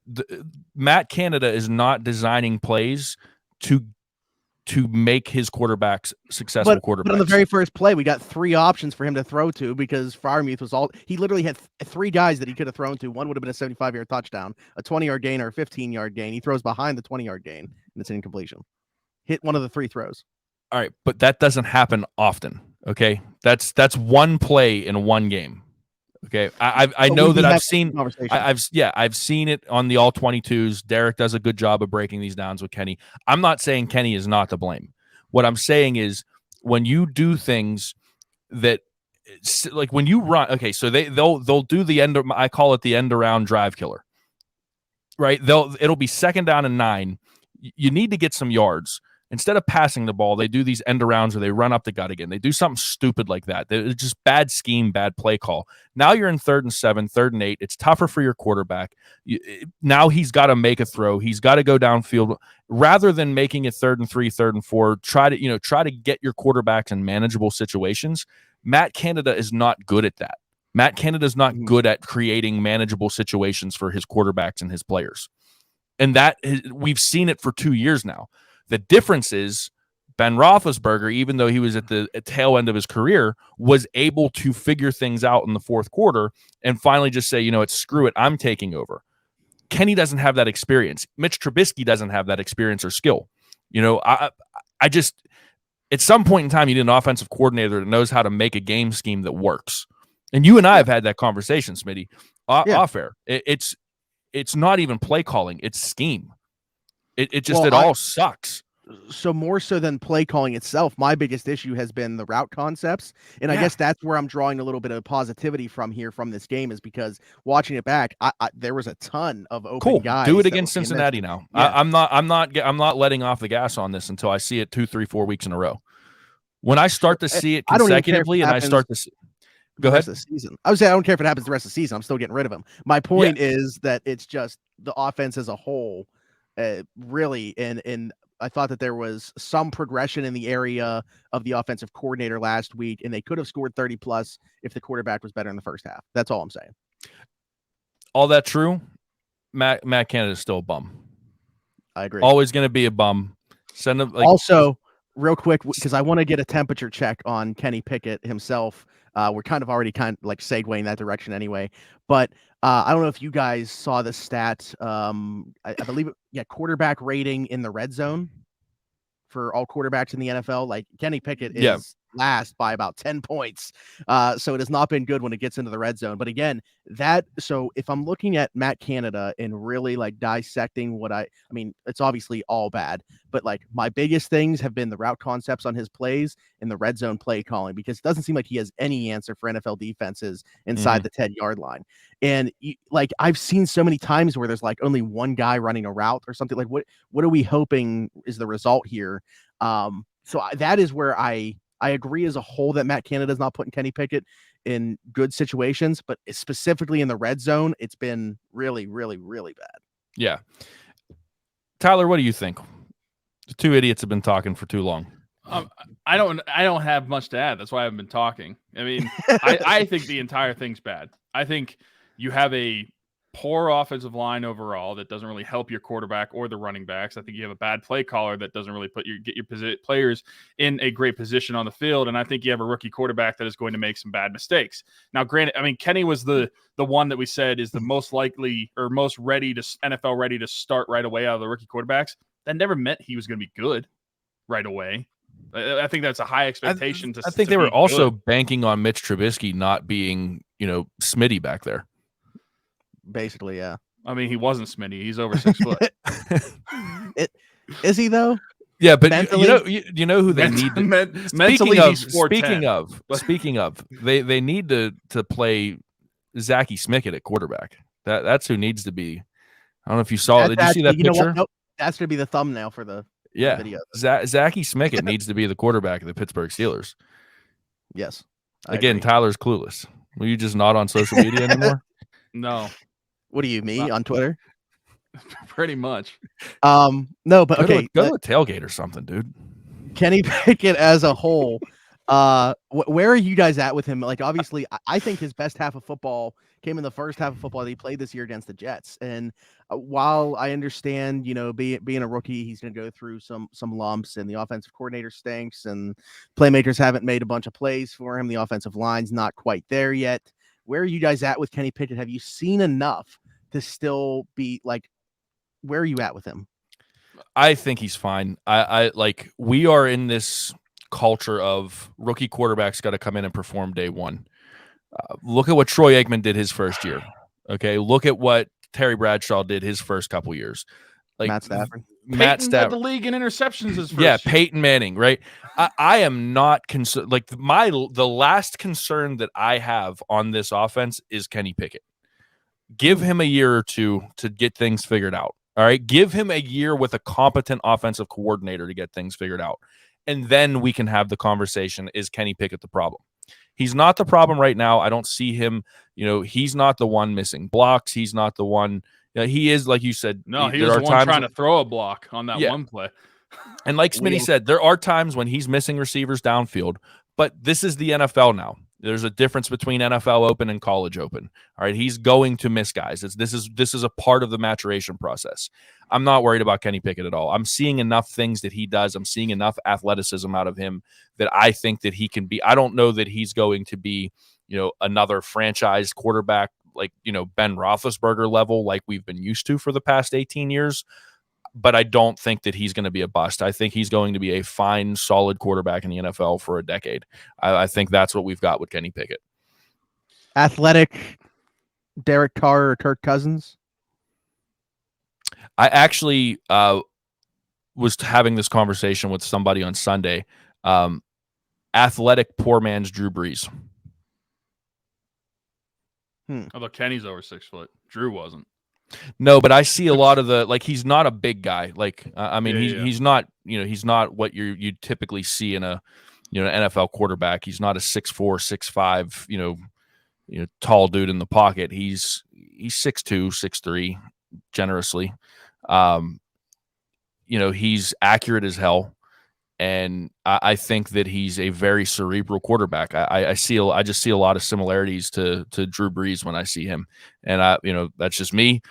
Speaker 3: Matt Canada is not designing plays to make his quarterbacks successful quarterbacks.
Speaker 2: But on the very first play, we got 3 options for him to throw to because Freiermuth was he literally had 3 guys that he could have thrown to. One would have been a 75-yard touchdown, a 20-yard gain, or a 15-yard gain. He throws behind the 20-yard gain, and it's an incompletion. Hit one of the 3 throws.
Speaker 3: All right, but that doesn't happen often. Okay, that's one play in one game. Okay, I know that I've seen it on the all 22s. Derek does a good job of breaking these downs with Kenny. I'm not saying Kenny is not to blame. What I'm saying is when you do things that, like when you run, okay, so they'll do the I call it the end around drive killer, right? It'll be 2nd down and 9. You need to get some yards. Instead of passing the ball, they do these end arounds where they run up the gut again. They do something stupid like that. It's just bad scheme, bad play call. Now you're in 3rd and 7, 3rd and 8. It's tougher for your quarterback. Now he's got to make a throw. He's got to go downfield. Rather than making it 3rd and 3, 3rd and 4, try to get your quarterbacks in manageable situations. Matt Canada is not good at that. Matt Canada is not good at creating manageable situations for his quarterbacks and his players. And that we've seen it for 2 years now. The difference is Ben Roethlisberger, even though he was at the tail end of his career, was able to figure things out in the 4th quarter and finally just say, screw it, I'm taking over. Kenny doesn't have that experience. Mitch Trubisky doesn't have that experience or skill. I just, at some point in time, you need an offensive coordinator that knows how to make a game scheme that works. And you and I have had that conversation, Smitty, off air. It's not even play calling, it's scheme. It all sucks.
Speaker 2: So more so than play calling itself, my biggest issue has been the route concepts. And I guess that's where I'm drawing a little bit of positivity from this game, is because watching it back, there was a ton of open guys.
Speaker 3: Do it against Cincinnati now. Yeah. I'm not letting off the gas on this until I see it 2, 3, 4 weeks in a row. When I start to see it consecutively and I start to see, go ahead.
Speaker 2: The season. I would say I don't care if it happens the rest of the season. I'm still getting rid of him. My point is that it's just the offense as a whole. Really, and I thought that there was some progression in the area of the offensive coordinator last week, and they could have scored 30+ if the quarterback was better in the first half. That's all I'm saying.
Speaker 3: All that true. Matt Canada is still a bum.
Speaker 2: I agree.
Speaker 3: Always going to be a bum. Send him.
Speaker 2: Also, real quick, because I want to get a temperature check on Kenny Pickett himself. We're kind of already segueing that direction anyway, but I don't know if you guys saw the stat. I believe quarterback rating in the red zone for all quarterbacks in the NFL. Like Kenny Pickett is last by about 10 points. So it has not been good when it gets into the red zone. But again, so if I'm looking at Matt Canada and really dissecting what I mean, it's obviously all bad, but my biggest things have been the route concepts on his plays and the red zone play calling, because it doesn't seem like he has any answer for NFL defenses inside the 10-yard line. And I've seen so many times where there's only one guy running a route or something. What are we hoping is the result here? So that is where I agree as a whole that Matt Canada is not putting Kenny Pickett in good situations, but specifically in the red zone, it's been really, really, really bad.
Speaker 3: Yeah. Tyler, what do you think? The 2 idiots have been talking for too long.
Speaker 1: I don't have much to add. That's why I haven't been talking. I mean, I think the entire thing's bad. I think you have a poor offensive line overall that doesn't really help your quarterback or the running backs. I think you have a bad play caller that doesn't really get your players in a great position on the field. And I think you have a rookie quarterback that is going to make some bad mistakes. Now, granted, I mean, Kenny was the one that we said is the most likely or most ready to NFL ready to start right away out of the rookie quarterbacks. That never meant he was going to be good right away. I think that's a high expectation.
Speaker 3: I think they were also banking on Mitch Trubisky not being, Smitty back there.
Speaker 2: Basically, yeah.
Speaker 1: I mean, he wasn't Smitty. He's over 6 foot.
Speaker 2: Is he though?
Speaker 3: Yeah, but
Speaker 2: mentally,
Speaker 3: you know who they need.
Speaker 1: Mentally, he's 4'10".
Speaker 3: Speaking of, they need to play Zachy Smickett at quarterback. That's who needs to be. I don't know if you saw it. Did you see that
Speaker 2: you know
Speaker 3: picture?
Speaker 2: what? Nope. That's gonna be the thumbnail for the video.
Speaker 3: Zachy Smickett needs to be the quarterback of the Pittsburgh Steelers.
Speaker 2: Yes.
Speaker 3: Again, Tyler's clueless. Will you just not on social media anymore?
Speaker 1: No.
Speaker 2: What do you mean on Twitter?
Speaker 1: Pretty much.
Speaker 2: No, but okay.
Speaker 3: Go to a tailgate or something, dude.
Speaker 2: Kenny Pickett as a whole, where are you guys at with him? Like, obviously, I think his best half of football came in the first half of football that he played this year against the Jets. And while I understand, being a rookie, he's going to go through some lumps, and the offensive coordinator stinks, and playmakers haven't made a bunch of plays for him. The offensive line's not quite there yet. Where are you guys at with Kenny Pickett? Have you seen enough to still be like, where are you at with him?
Speaker 3: I think he's fine. I like, we are in this culture of rookie quarterbacks got to come in and perform day one. Look at what Troy Aikman did his first year. Okay, look at what Terry Bradshaw did his first couple years. Like
Speaker 2: Matt Stafford.
Speaker 1: Peyton led the league in interceptions his first
Speaker 3: yeah,
Speaker 1: year.
Speaker 3: Peyton Manning, right? I am not concerned. Like the last concern that I have on this offense is Kenny Pickett. Give him a year or two to get things figured out. All right, give him a year with a competent offensive coordinator to get things figured out. And then we can have the conversation, is Kenny Pickett the problem? He's not the problem right now. I don't see him, he's not the one missing blocks. He's not the one, he is, like you said.
Speaker 1: No, he was the one trying to throw a block on that one play.
Speaker 3: And like Smitty said, there are times when he's missing receivers downfield, but this is the NFL now. There's a difference between NFL open and college open. All right, he's going to miss guys. This is a part of the maturation process. I'm not worried about Kenny Pickett at all. I'm seeing enough things that he does. I'm seeing enough athleticism out of him that I think that he can be. I don't know that he's going to be, another franchise quarterback like, Ben Roethlisberger level like we've been used to for the past 18 years. But I don't think that he's going to be a bust. I think he's going to be a fine, solid quarterback in the NFL for a decade. I think that's what we've got with Kenny Pickett.
Speaker 2: Athletic Derek Carr or Kirk Cousins?
Speaker 3: I actually was having this conversation with somebody on Sunday. Athletic poor man's Drew Brees.
Speaker 1: Although Kenny's over 6 foot. Drew wasn't.
Speaker 3: No, but I see a lot of he's not a big guy. Like, he's not, he's not what you typically see in a, an NFL quarterback. He's not a 6'4", 6'5", tall dude in the pocket. He's 6'2", 6'3", generously. He's accurate as hell. And I think that he's a very cerebral quarterback. I just see a lot of similarities to Drew Brees when I see him, and that's just me.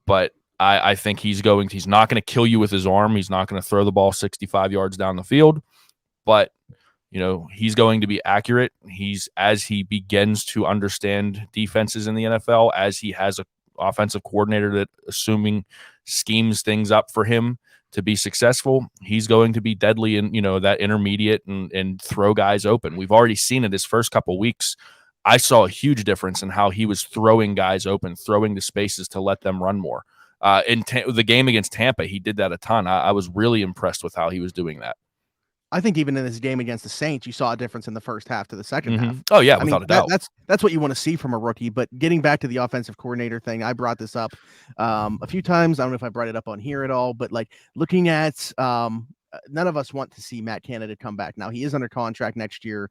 Speaker 3: But I think he's not going to kill you with his arm. He's not going to throw the ball 65 yards down the field, but he's going to be accurate. As he begins to understand defenses in the NFL, as he has an offensive coordinator that, assuming, schemes things up for him to be successful, he's going to be deadly in that intermediate and throw guys open. We've already seen it his first couple of weeks. I saw a huge difference in how he was throwing guys open, throwing to spaces to let them run more. In the game against Tampa, he did that a ton. I was really impressed with how he was doing that.
Speaker 2: I think even in this game against the Saints, you saw a difference in the first half to the second half.
Speaker 3: Oh yeah, without a doubt.
Speaker 2: That's what you want to see from a rookie. But getting back to the offensive coordinator thing, I brought this up a few times. I don't know if I brought it up on here at all, but like looking at none of us want to see Matt Canada come back. Now he is under contract next year.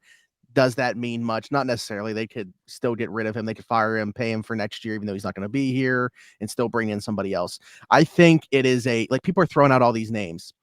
Speaker 2: Does that mean much? Not necessarily. They could still get rid of him. They could fire him, pay him for next year, even though he's not going to be here, and still bring in somebody else. I think it is people are throwing out all these names,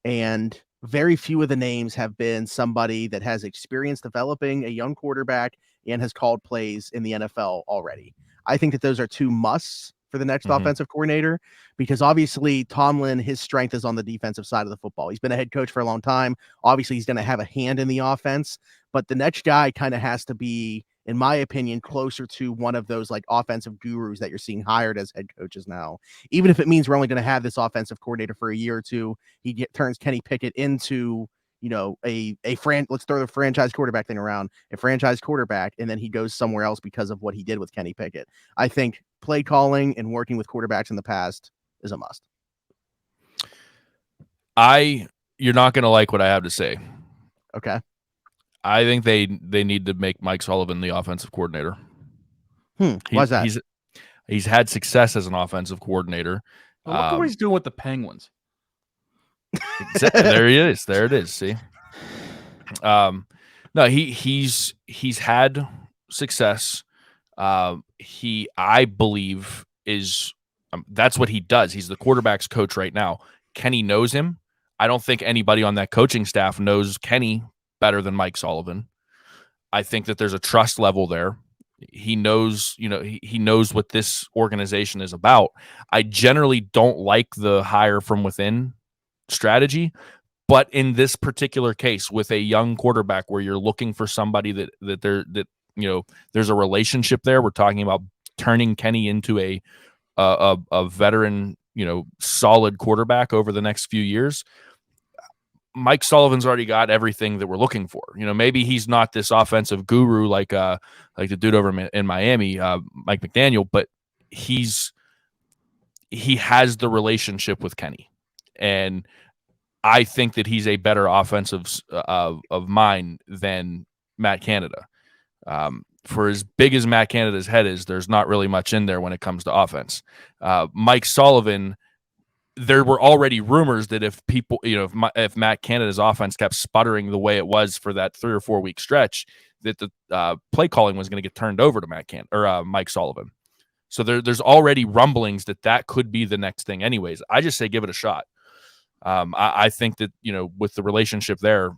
Speaker 2: and very few of the names have been somebody that has experience developing a young quarterback and has called plays in the NFL already. I think that those are two musts for the next offensive coordinator, because obviously Tomlin, his strength is on the defensive side of the football. He's been a head coach for a long time. Obviously, he's going to have a hand in the offense, but the next guy kind of has to be, in my opinion, closer to one of those like offensive gurus that you're seeing hired as head coaches now. Even if it means we're only going to have this offensive coordinator for a year or two, turns Kenny Pickett into, let's throw the franchise quarterback thing around, a franchise quarterback, and then he goes somewhere else because of what he did with Kenny Pickett. I think play calling and working with quarterbacks in the past is a must.
Speaker 3: I You're not going to like what I have to say.
Speaker 2: Okay.
Speaker 3: I think they need to make Mike Sullivan the offensive coordinator.
Speaker 2: Why is that?
Speaker 3: He's had success as an offensive coordinator.
Speaker 1: Well, look at what he's doing with the Penguins.
Speaker 3: There he is. There it is. See. No, he's had success. I believe is that's what he does. He's the quarterback's coach right now. Kenny knows him. I don't think anybody on that coaching staff knows Kenny better than Mike Sullivan. I think that there's a trust level there. He knows, he knows what this organization is about. I generally don't like the hire from within strategy, but in this particular case with a young quarterback where you're looking for somebody that there's a relationship there. We're talking about turning Kenny into a veteran, solid quarterback over the next few years. Mike Sullivan's already got everything that we're looking for. Maybe he's not this offensive guru like the dude over in Miami, Mike McDaniel, but he has the relationship with Kenny, and I think that he's a better offensive of mind than Matt Canada. For as big as Matt Canada's head is, there's not really much in there when it comes to offense. Mike Sullivan, there were already rumors that if Matt Canada's offense kept sputtering the way it was for that 3 or 4 week stretch, that the play calling was going to get turned over to Mike Sullivan. So there's already rumblings that could be the next thing. Anyways, I just say give it a shot. I think that with the relationship there,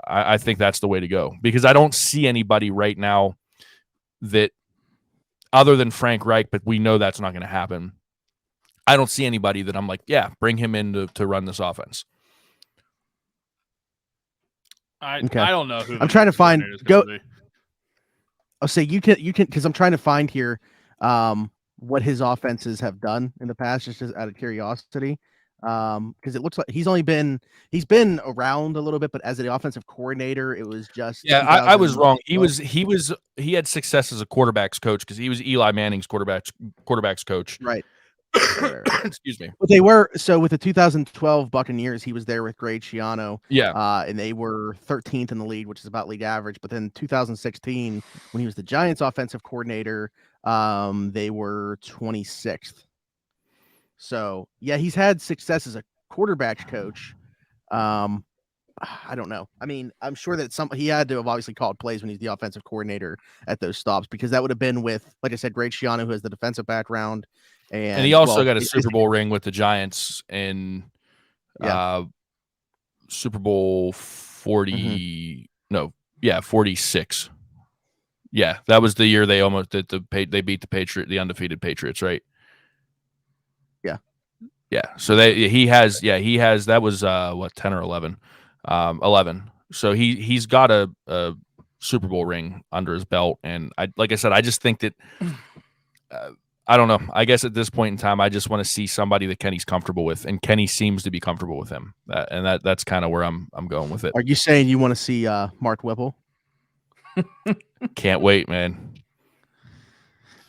Speaker 3: I think that's the way to go, because I don't see anybody right now that other than Frank Reich, but we know that's not going to happen. I don't see anybody that I'm like, yeah, bring him in to run this offense.
Speaker 1: I don't know who
Speaker 2: I'm trying to find. I'll say you can because I'm trying to find here what his offenses have done in the past, just out of curiosity. Because it looks like he's been around a little bit, but as the offensive coordinator, it was just
Speaker 3: I was wrong. He had success as a quarterback's coach because he was Eli Manning's quarterback's coach.
Speaker 2: Right.
Speaker 3: Excuse me.
Speaker 2: But they were with the 2012 Buccaneers, he was there with Greg Schiano.
Speaker 3: Yeah.
Speaker 2: And they were 13th in the league, which is about league average. But then 2016, when he was the Giants offensive coordinator, they were 26th. So yeah, he's had success as a quarterback's coach. I don't know. I mean, I'm sure that he had to have obviously called plays when he's the offensive coordinator at those stops, because that would have been with, like I said, Greg Schiano, who has the defensive background. And
Speaker 3: he also got a Super Bowl ring with the Giants in Super Bowl 40. No, 46. Yeah, that was the year they almost did they beat the undefeated Patriots, right? Yeah. So he has that was 10 or 11. 11. So he's got a Super Bowl ring under his belt, and like I said, I just think that I don't know. I guess at this point in time, I just want to see somebody that Kenny's comfortable with, and Kenny seems to be comfortable with him. That's kind of where I'm going with it.
Speaker 2: Are you saying you want to see Mark Whipple?
Speaker 3: Can't wait, man.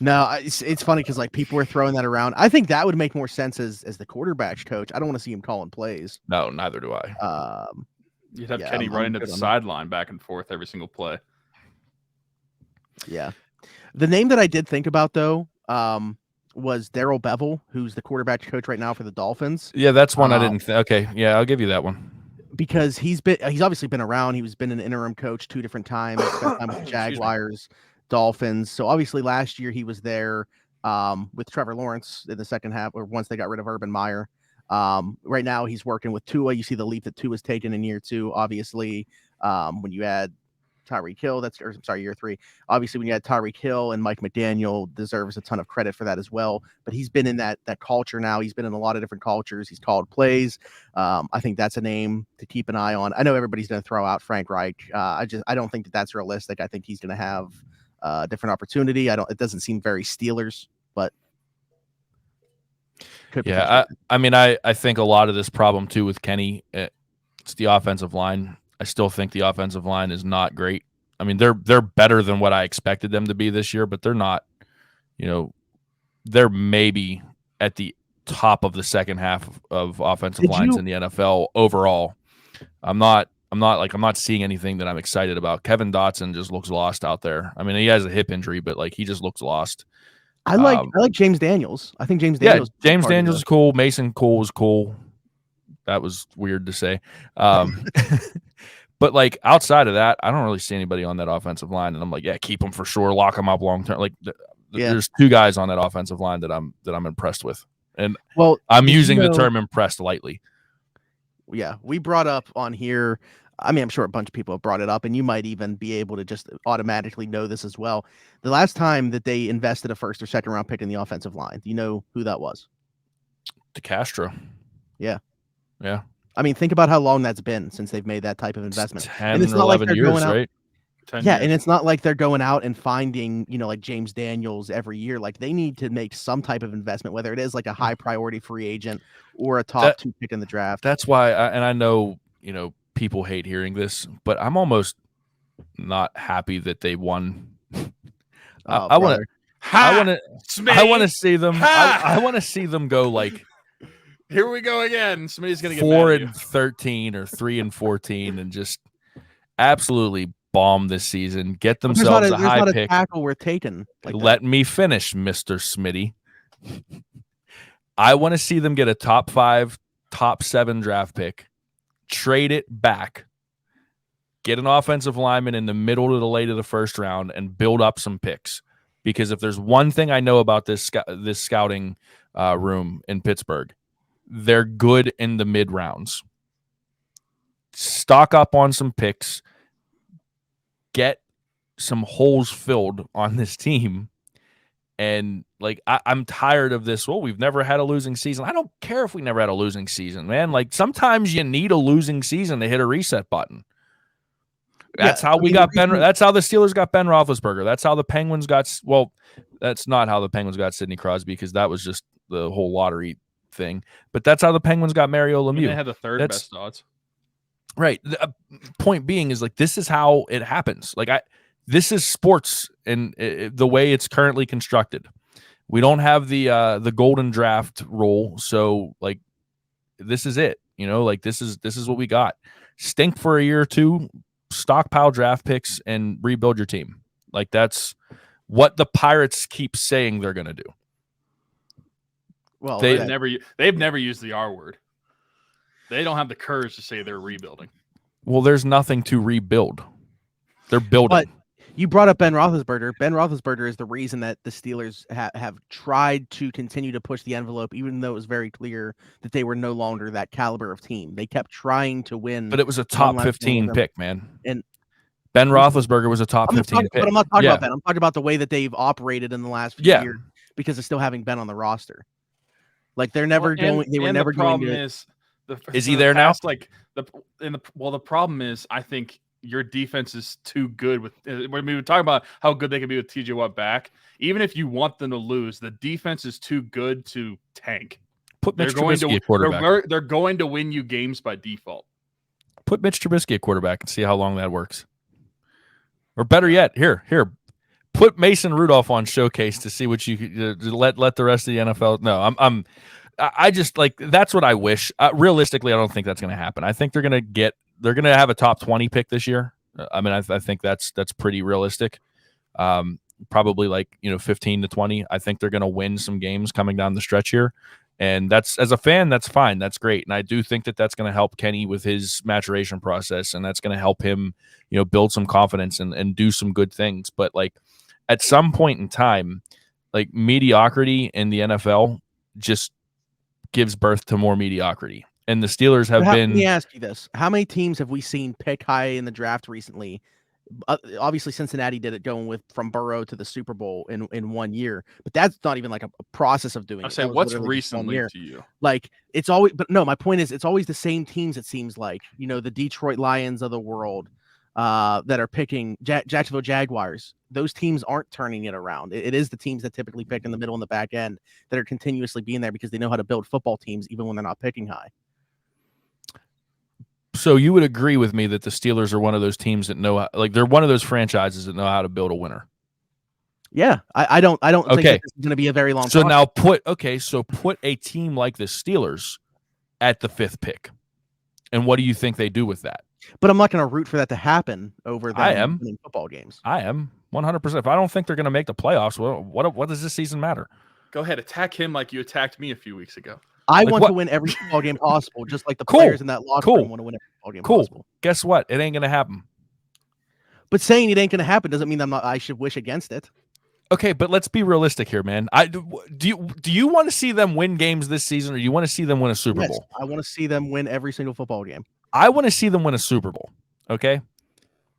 Speaker 2: No, it's funny because people are throwing that around. I think that would make more sense as the quarterback's coach. I don't want to see him calling plays.
Speaker 3: No, neither do I.
Speaker 1: You'd have Kenny running to the sideline back and forth every single play.
Speaker 2: Yeah. The name that I did think about, though, was Darrell Bevell, who's the quarterback's coach right now for the Dolphins.
Speaker 3: Yeah, that's one I didn't okay, yeah, I'll give you that one.
Speaker 2: Because he's obviously been around. He's been an interim coach 2 different times, spent time with the Jaguars, Dolphins. So obviously last year he was there with Trevor Lawrence in the second half, or once they got rid of Urban Meyer. Right now he's working with Tua. You see the leap that Tua has taken in year 2. Obviously, when you add Tyreek Hill, year 3. Obviously, when you add Tyreek Hill, and Mike McDaniel deserves a ton of credit for that as well. But he's been in that culture now. He's been in a lot of different cultures. He's called plays. I think that's a name to keep an eye on. I know everybody's going to throw out Frank Reich. I don't think that's realistic. I think he's going to have a different opportunity. It doesn't seem very Steelers, but
Speaker 3: yeah, I mean, I think a lot of this problem too with Kenny, it's the offensive line. I still think the offensive line is not great. I mean, they're better than what I expected them to be this year, but they're not. They're maybe at the top of the second half of offensive lines in the NFL overall. I'm not seeing anything that I'm excited about. Kevin Dotson just looks lost out there. I mean, he has a hip injury, but like he just looks lost.
Speaker 2: I like James Daniels. I think James Daniels.
Speaker 3: Yeah, James Daniels is cool. Mason Cole was cool. That was weird to say. But like outside of that, I don't really see anybody on that offensive line, and I'm like, yeah, keep them for sure, lock them up long term. Like, there's two guys on that offensive line that I'm impressed with, and I'm using the term impressed lightly.
Speaker 2: Yeah, we brought up on here. I mean, I'm sure a bunch of people have brought it up, and you might even be able to just automatically know this as well. The last time that they invested a first or second round pick in the offensive line, do you know who that was?
Speaker 3: DeCastro.
Speaker 2: Yeah.
Speaker 3: Yeah.
Speaker 2: I mean, think about how long that's been since they've made that type of investment.
Speaker 3: 10 and it's not 11 like years, right?
Speaker 1: 10 years.
Speaker 2: And it's not like they're going out and finding, like James Daniels every year. Like they need to make some type of investment, whether it is like a high priority free agent or a top 2 pick in the draft.
Speaker 3: That's why, I know, people hate hearing this, but I'm almost not happy that they won. I want to see them. I want to see them go like.
Speaker 1: Here we go again. Somebody's going to get
Speaker 3: 4-13 or 3-14 and just absolutely bomb this season. Get themselves a high pick.
Speaker 2: Tackle we're taking.
Speaker 3: Let me finish, Mr. Smitty. I want to see them get a top 5, top 7 draft pick, trade it back, get an offensive lineman in the middle to the late of the first round, and build up some picks. Because if there's one thing I know about this scouting room in Pittsburgh, they're good in the mid rounds. Stock up on some picks, get some holes filled on this team. And like, I'm tired of this. Well, we've never had a losing season. I don't care if we never had a losing season, man. Like sometimes you need a losing season to hit a reset button. That's how we got Ben. That's how the Steelers got Ben Roethlisberger. That's how the Penguins got. Well, that's not how the Penguins got Sidney Crosby, because that was just the whole lottery thing. But that's how the Penguins got Mario Lemieux.
Speaker 1: They had the third best odds.
Speaker 3: Right. The point being is like, this is how it happens. Like this is sports and the way it's currently constructed. We don't have the golden draft rule, so like this is it. Like this is what we got. Stink for a year or two, stockpile draft picks, and rebuild your team. Like that's what the Pirates keep saying they're going to do.
Speaker 2: Well,
Speaker 1: they've never used the R word. They don't have the courage to say they're rebuilding.
Speaker 3: Well, there's nothing to rebuild. They're building.
Speaker 2: But you brought up Ben Roethlisberger. Ben Roethlisberger is the reason that the Steelers have tried to continue to push the envelope, even though it was very clear that they were no longer that caliber of team. They kept trying to win.
Speaker 3: But it was a top 15 pick, man. And Ben Roethlisberger was a top 15 pick.
Speaker 2: But I'm not talking about that. I'm talking about the way that they've operated in the last few years because of still having Ben on the roster. Like they're never going. They were never going to.
Speaker 3: Is he there now?
Speaker 1: The problem is, I think your defense is too good with. When we were talking about how good they can be with TJ Watt back, even if you want them to lose, the defense is too good to tank.
Speaker 3: Put Mitch Trubisky at quarterback.
Speaker 1: They're going to win you games by default.
Speaker 3: Put Mitch Trubisky at quarterback and see how long that works. Or better yet, here. Put Mason Rudolph on showcase to see what you let the rest of the NFL. No, I just like that's what I wish. Realistically, I don't think that's going to happen. I think they're going to have a top 20 pick this year. I mean, I think that's pretty realistic. Probably like 15 to 20. I think they're going to win some games coming down the stretch here, and that's, as a fan, that's fine. That's great, and I do think that that's going to help Kenny with his maturation process, and that's going to help him build some confidence and do some good things. But like at some point in time, like mediocrity in the NFL just gives birth to more mediocrity. And the Steelers have been.
Speaker 2: Let me ask you this. How many teams have we seen pick high in the draft recently? Obviously, Cincinnati did it going from Burrow to the Super Bowl in 1 year. But that's not even like a process of doing it.
Speaker 1: I say, what's recently to you?
Speaker 2: Like, it's always. But no, my point is, it's always the same teams, it seems like. The Detroit Lions of the world that are picking Jacksonville Jaguars. Those teams aren't turning it around. It is the teams that typically pick in the middle and the back end that are continuously being there because they know how to build football teams even when they're not picking high.
Speaker 3: So you would agree with me that the Steelers are one of those teams that know, like they're one of those franchises that know how to build a winner.
Speaker 2: Yeah, I don't think
Speaker 3: Okay.
Speaker 2: that this is going to be a very long.
Speaker 3: So
Speaker 2: process.
Speaker 3: now put a team like the Steelers at the 5th pick. And what do you think they do with that?
Speaker 2: But I'm not going to root for that to happen over
Speaker 3: I
Speaker 2: them
Speaker 3: am.
Speaker 2: winning football games.
Speaker 3: I am 100%. If I don't think they're going to make the playoffs, well, what does this season matter?
Speaker 1: Go ahead, attack him like you attacked me a few weeks ago.
Speaker 2: I
Speaker 3: Like
Speaker 2: want
Speaker 3: what?
Speaker 2: to win every football game possible, just like the
Speaker 3: Cool.
Speaker 2: players in that locker
Speaker 3: Cool.
Speaker 2: room want to win every football game
Speaker 3: Cool.
Speaker 2: possible.
Speaker 3: Guess what? It ain't going to happen.
Speaker 2: But saying it ain't going to happen doesn't mean I should wish against it.
Speaker 3: Okay, but let's be realistic here, man. Do you want to see them win games this season, or do you want to see them win a Super
Speaker 2: Yes,
Speaker 3: Bowl?
Speaker 2: I want to see them win every single football game.
Speaker 3: I want to see them win a Super Bowl. Okay,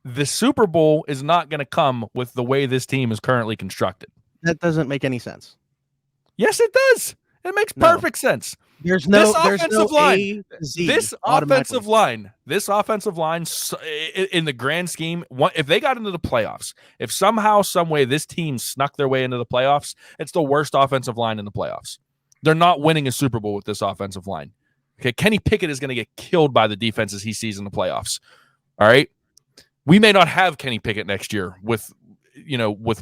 Speaker 3: the Super Bowl is not going to come with the way this team is currently constructed.
Speaker 2: That doesn't make any sense.
Speaker 3: Yes, it does. It makes
Speaker 2: No.
Speaker 3: perfect sense.
Speaker 2: There's no
Speaker 3: This offensive line,
Speaker 2: A, Z
Speaker 3: this offensive line, in the grand scheme, if they got into the playoffs, if somehow, some way this team snuck their way into the playoffs, it's the worst offensive line in the playoffs. They're not winning a Super Bowl with this offensive line. Okay, Kenny Pickett is going to get killed by the defenses he sees in the playoffs. All right, we may not have Kenny Pickett next year with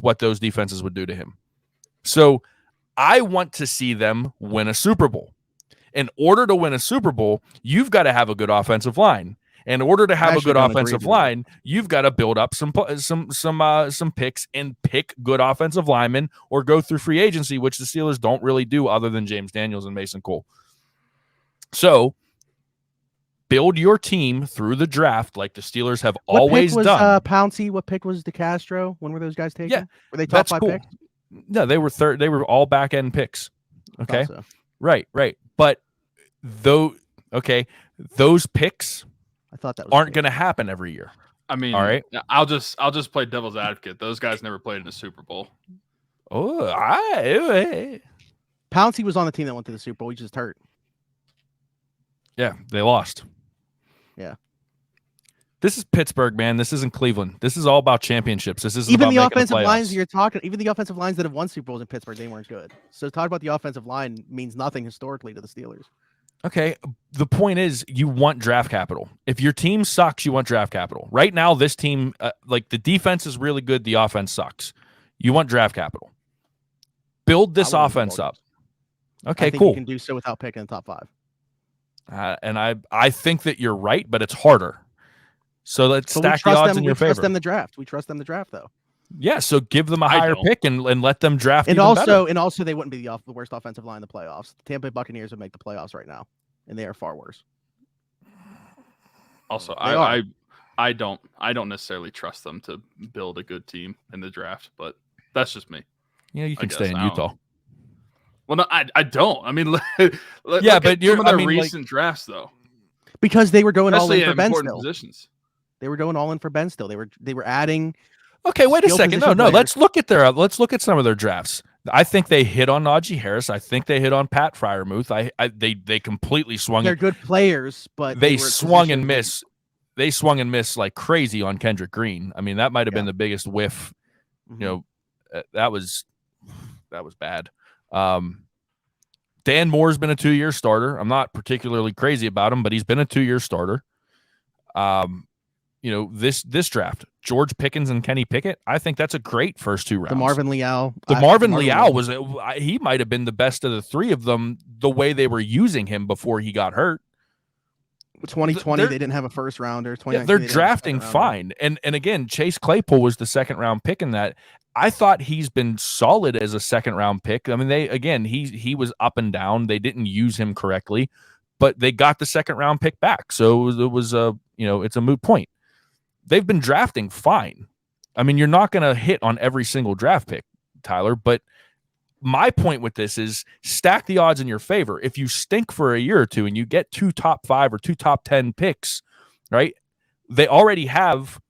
Speaker 3: what those defenses would do to him. So I want to see them win a Super Bowl. In order to win a Super Bowl, you've got to have a good offensive line. In order to have a good offensive line, you've got to build up some picks and pick good offensive linemen, or go through free agency, which the Steelers don't really do other than James Daniels and Mason Cole. So build your team through the draft like the Steelers have always done.
Speaker 2: Pouncey, what pick was DeCastro? When were those guys taken?
Speaker 3: Yeah,
Speaker 2: were they top 5 picks?
Speaker 3: No, they were third. They were all back end picks. Okay,
Speaker 2: So.
Speaker 3: right. But those picks
Speaker 2: I thought that was
Speaker 3: aren't going to happen every year.
Speaker 1: I mean,
Speaker 3: all right.
Speaker 1: I'll just play devil's advocate. Those guys never played in a Super Bowl.
Speaker 3: Oh,
Speaker 2: Pouncey was on the team that went to the Super Bowl. He just hurt.
Speaker 3: Yeah, they lost.
Speaker 2: Yeah.
Speaker 3: This is Pittsburgh, man. This isn't Cleveland. This is all about championships. This isn't
Speaker 2: even
Speaker 3: about
Speaker 2: the
Speaker 3: making
Speaker 2: offensive
Speaker 3: the
Speaker 2: lines you're talking. Even the offensive lines that have won Super Bowls in Pittsburgh, they weren't good. So talk about the offensive line means nothing historically to the Steelers.
Speaker 3: Okay, the point is you want draft capital. If your team sucks, you want draft capital. Right now, this team, like the defense is really good, the offense sucks. You want draft capital. Build this offense up. Okay,
Speaker 2: I think
Speaker 3: cool.
Speaker 2: You can do so without picking the top 5.
Speaker 3: And I think that you're right, but it's harder. So let's stack the odds in your favor.
Speaker 2: We trust them to draft. We trust them to draft, though.
Speaker 3: Yeah, so give them a higher pick and let them draft.
Speaker 2: And
Speaker 3: even better.
Speaker 2: And also, they wouldn't be the worst offensive line in the playoffs. The Tampa Bay Buccaneers would make the playoffs right now, and they are far worse.
Speaker 1: Also, I don't necessarily trust them to build a good team in the draft, but that's just me.
Speaker 3: Yeah, you can stay in Utah.
Speaker 1: Well, no, I don't. I mean, look
Speaker 3: but
Speaker 1: you're some of their recent drafts though,
Speaker 2: because they were going
Speaker 1: especially
Speaker 2: all in for Ben
Speaker 1: important
Speaker 2: still.
Speaker 1: Positions.
Speaker 2: They were going all in for Ben still. They were adding.
Speaker 3: Okay, wait a second. No,
Speaker 2: players.
Speaker 3: let's look at some of their drafts. I think they hit on Najee Harris. I think they hit on Pat Freiermuth. They completely swung.
Speaker 2: They're good players, but
Speaker 3: they swung and missed. They swung and missed like crazy on Kendrick Green. I mean, that might have been the biggest whiff.
Speaker 2: Mm-hmm.
Speaker 3: You know, that was bad. Dan Moore's been a 2-year starter. I'm not particularly crazy about him, but he's been a 2-year starter. This draft, George Pickens and Kenny Pickett, I think that's a great first 2 rounds.
Speaker 2: The Marvin Leal
Speaker 3: was he might have been the best of the 3 of them the way they were using him before he got hurt.
Speaker 2: 2020 they didn't have a first rounder.
Speaker 3: They're drafting fine. And again, Chase Claypool was the 2nd round pick in that. I thought he's been solid as a 2nd round pick. I mean, he was up and down. They didn't use him correctly, but they got the 2nd round pick back. So it was it's a moot point. They've been drafting fine. I mean, you're not going to hit on every single draft pick, Tyler, but my point with this is stack the odds in your favor. If you stink for a year or 2 and you get 2 top 5 or 2 top 10 picks, right? They already have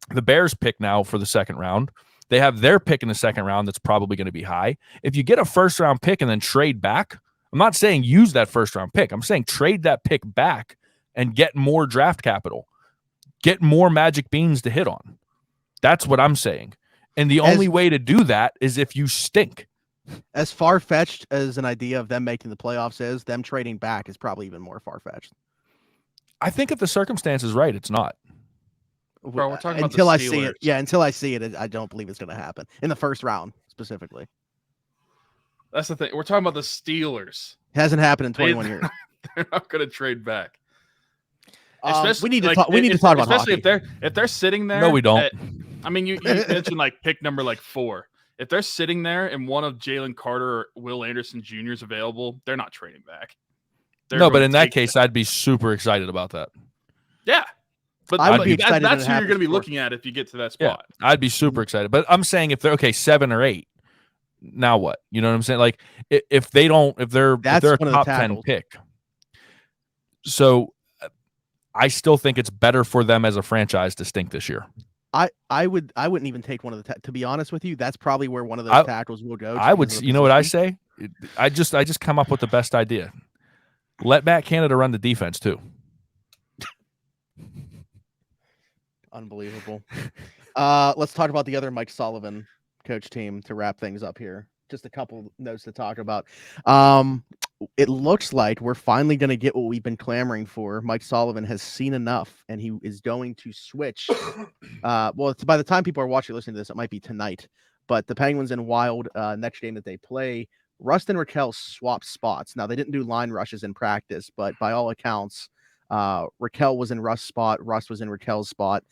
Speaker 3: the Bears pick now for the 2nd round. They have their pick in the 2nd round that's probably going to be high. If you get a 1st round pick and then trade back, I'm not saying use that 1st round pick. I'm saying trade that pick back and get more draft capital. Get more magic beans to hit on. That's what I'm saying. And the only way to do that is if you stink.
Speaker 2: As far-fetched as an idea of them making the playoffs is, them trading back is probably even more far-fetched.
Speaker 3: I think if the circumstance is right, it's not.
Speaker 1: Bro, we're talking about
Speaker 2: until
Speaker 1: the
Speaker 2: I see it.
Speaker 1: Steelers.
Speaker 2: Yeah, until I see it, I don't believe it's going to happen in the first round specifically.
Speaker 1: That's the thing. We're talking about the Steelers.
Speaker 2: It hasn't happened in 21 years.
Speaker 1: They're not going to trade back.
Speaker 2: We need to talk. We need to talk about
Speaker 1: especially
Speaker 2: hockey.
Speaker 1: if they're sitting there.
Speaker 3: No, we don't.
Speaker 1: I mean, you mentioned like pick number like 4. If they're sitting there and one of Jalen Carter or Will Anderson Jr. is available, they're not trading back.
Speaker 3: No, but in that case, I'd be super excited about that.
Speaker 1: Yeah, but
Speaker 2: I'd be excited.
Speaker 1: That's who you're going to be looking at if you get to that spot.
Speaker 3: Yeah, I'd be super excited. But I'm saying if they're 7 or 8, now what? You know what I'm saying? Like if they're a top 10 pick. So I still think it's better for them as a franchise to stink this year.
Speaker 2: I wouldn't even take one of the to be honest with you. That's probably where one of those tackles will go.
Speaker 3: I would. You know what I say? I just come up with the best idea. Let Matt Canada run the defense too.
Speaker 2: Unbelievable. Let's talk about the other Mike Sullivan coach team to wrap things up here. Just a couple notes to talk about. It looks like we're finally going to get what we've been clamoring for. Mike Sullivan has seen enough, and he is going to switch. Well, by the time people are watching, listening to this, it might be tonight. But the Penguins and Wild, next game that they play, Rust and Rakell swapped spots. Now, they didn't do line rushes in practice, but by all accounts, Rakell was in Rust's spot. Rust was in Rakell's spot,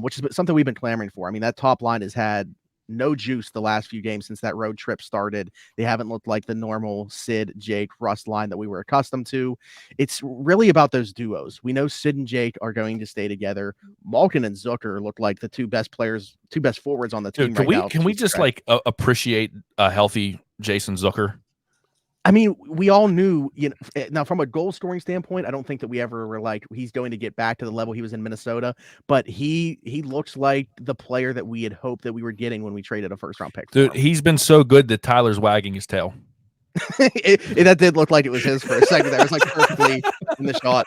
Speaker 2: which is something we've been clamoring for. I mean, that top line has had no juice the last few games since that road trip started. They haven't looked like the normal Sid, Jake, Rust line that we were accustomed to. It's really about those duos. We know Sid and Jake are going to stay together. Malkin and Zucker look like the two best forwards on the team right now.
Speaker 3: Can we just appreciate a healthy Jason Zucker?
Speaker 2: I mean, we all knew, now from a goal scoring standpoint, I don't think that we ever were like, he's going to get back to the level he was in Minnesota, but he looks like the player that we had hoped that we were getting when we traded a first round pick.
Speaker 3: Dude, he's been so good that Tyler's wagging his tail.
Speaker 2: That did look like it was his for a second. That was like perfectly in the shot.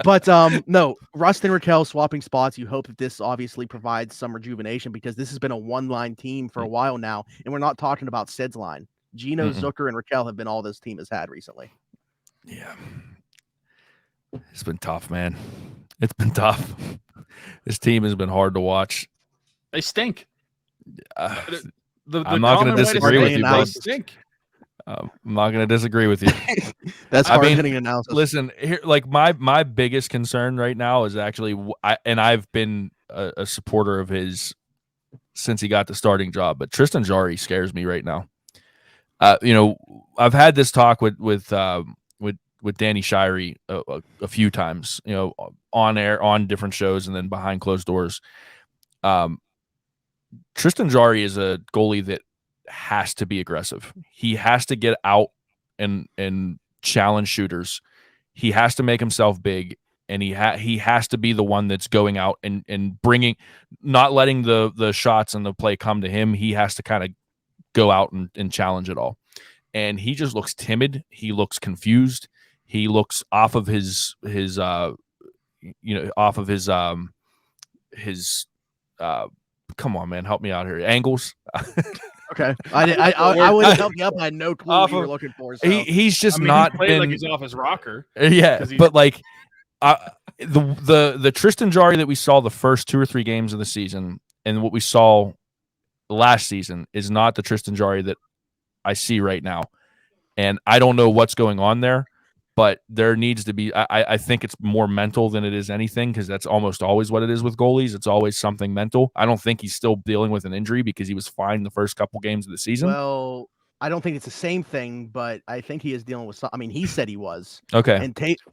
Speaker 2: But no, Rust and Rakell swapping spots. You hope that this obviously provides some rejuvenation because this has been a one-line team for a while now, and we're not talking about Sid's line. Gino, Zucker, and Rakell have been all this team has had recently.
Speaker 3: Yeah. It's been tough, man. It's been tough. This team has been hard to watch.
Speaker 1: They stink.
Speaker 3: I'm not going to disagree with you, bud.
Speaker 1: Stink.
Speaker 3: I'm not going to disagree with you.
Speaker 2: That's hard-hitting analysis.
Speaker 3: Listen, here, like my biggest concern right now is actually, I've been a supporter of his since he got the starting job, but Tristan Jarry scares me right now. I've had this talk with Danny Shirey a few times, on air, on different shows, and then behind closed doors. Tristan Jarry is a goalie that has to be aggressive. He has to get out and challenge shooters. He has to make himself big, and he has to be the one that's going out and bringing, not letting the shots and the play come to him. He has to kind of go out and challenge it all. And he just looks timid. He looks confused. He looks off of his come on, man, help me out here. Angles.
Speaker 2: Okay. I would have helped you up. I had no clue what you were looking for. So.
Speaker 3: He's just
Speaker 1: he
Speaker 3: not
Speaker 1: played
Speaker 3: been
Speaker 1: like he's off his rocker.
Speaker 3: Yeah, but like the Tristan Jarry that we saw the first 2 or 3 games of the season and what we saw last season is not the Tristan Jarry that I see right now. And I don't know what's going on there, but there needs to be, I think it's more mental than it is anything, because that's almost always what it is with goalies. It's always something mental. I don't think he's still dealing with an injury because he was fine the first couple games of the season.
Speaker 2: Well, I don't think it's the same thing, but I think he is dealing with some. I mean, he said he was.
Speaker 3: Okay.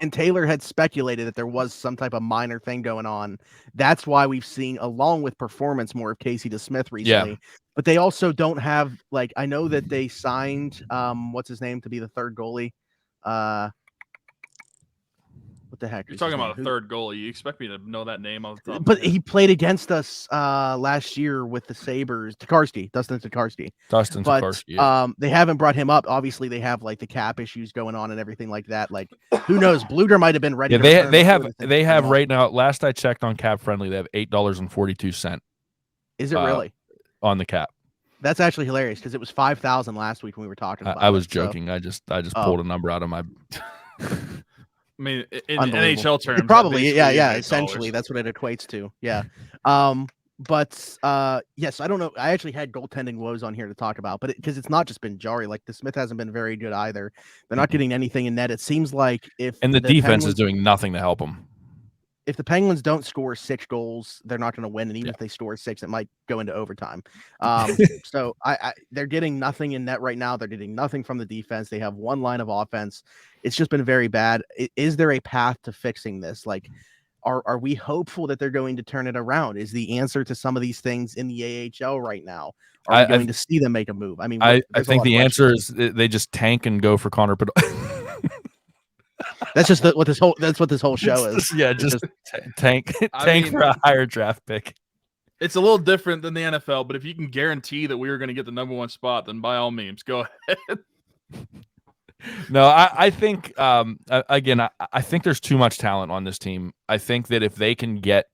Speaker 2: And Taylor had speculated that there was some type of minor thing going on. That's why we've seen, along with performance, more of Kazee DeSmith recently. Yeah. But they also don't have, like, I know that they signed, what's his name, to be the third goalie. What the heck?
Speaker 1: You're talking about a third goalie. You expect me to know that name off the top?
Speaker 2: But he played against us last year with the Sabres. Dustin Tokarski.
Speaker 3: Yeah.
Speaker 2: They haven't brought him up. Obviously, they have like the cap issues going on and everything like that. Like, who knows? Bluder might have been ready.
Speaker 3: Yeah, they have right now. Last I checked on Cap Friendly, they have $8.42.
Speaker 2: Is it really
Speaker 3: on the cap?
Speaker 2: That's actually hilarious because it was 5,000 last week when we were talking about.
Speaker 3: I was joking. So. I just pulled a number out of my.
Speaker 1: I mean, in NHL terms,
Speaker 2: probably,
Speaker 1: $1
Speaker 2: yeah.
Speaker 1: million.
Speaker 2: Essentially, that's what it equates to. Yeah. But yes, I don't know. I actually had goaltending woes on here to talk about, but because it's not just been Jari. Like the Smith hasn't been very good either. They're not getting anything in net. It seems like if
Speaker 3: the defense is doing nothing to help them.
Speaker 2: If the Penguins don't score 6 goals, they're not going to win. And even if they score 6, it might go into overtime. So they're getting nothing in net right now. They're getting nothing from the defense. They have one line of offense. It's just been very bad. Is there a path to fixing this? Like, are we hopeful that they're going to turn it around? Is the answer to some of these things in the AHL right now? Are we going to see them make a move? I mean,
Speaker 3: I think the answer is they just tank and go for Connor Bedard.
Speaker 2: That's just what this whole show is.
Speaker 3: Yeah, just tank for a higher draft pick.
Speaker 1: It's a little different than the NFL, but if you can guarantee that we are going to get the number 1 spot, then by all means, go ahead.
Speaker 3: No, I think again, I think there's too much talent on this team. I think that if they can get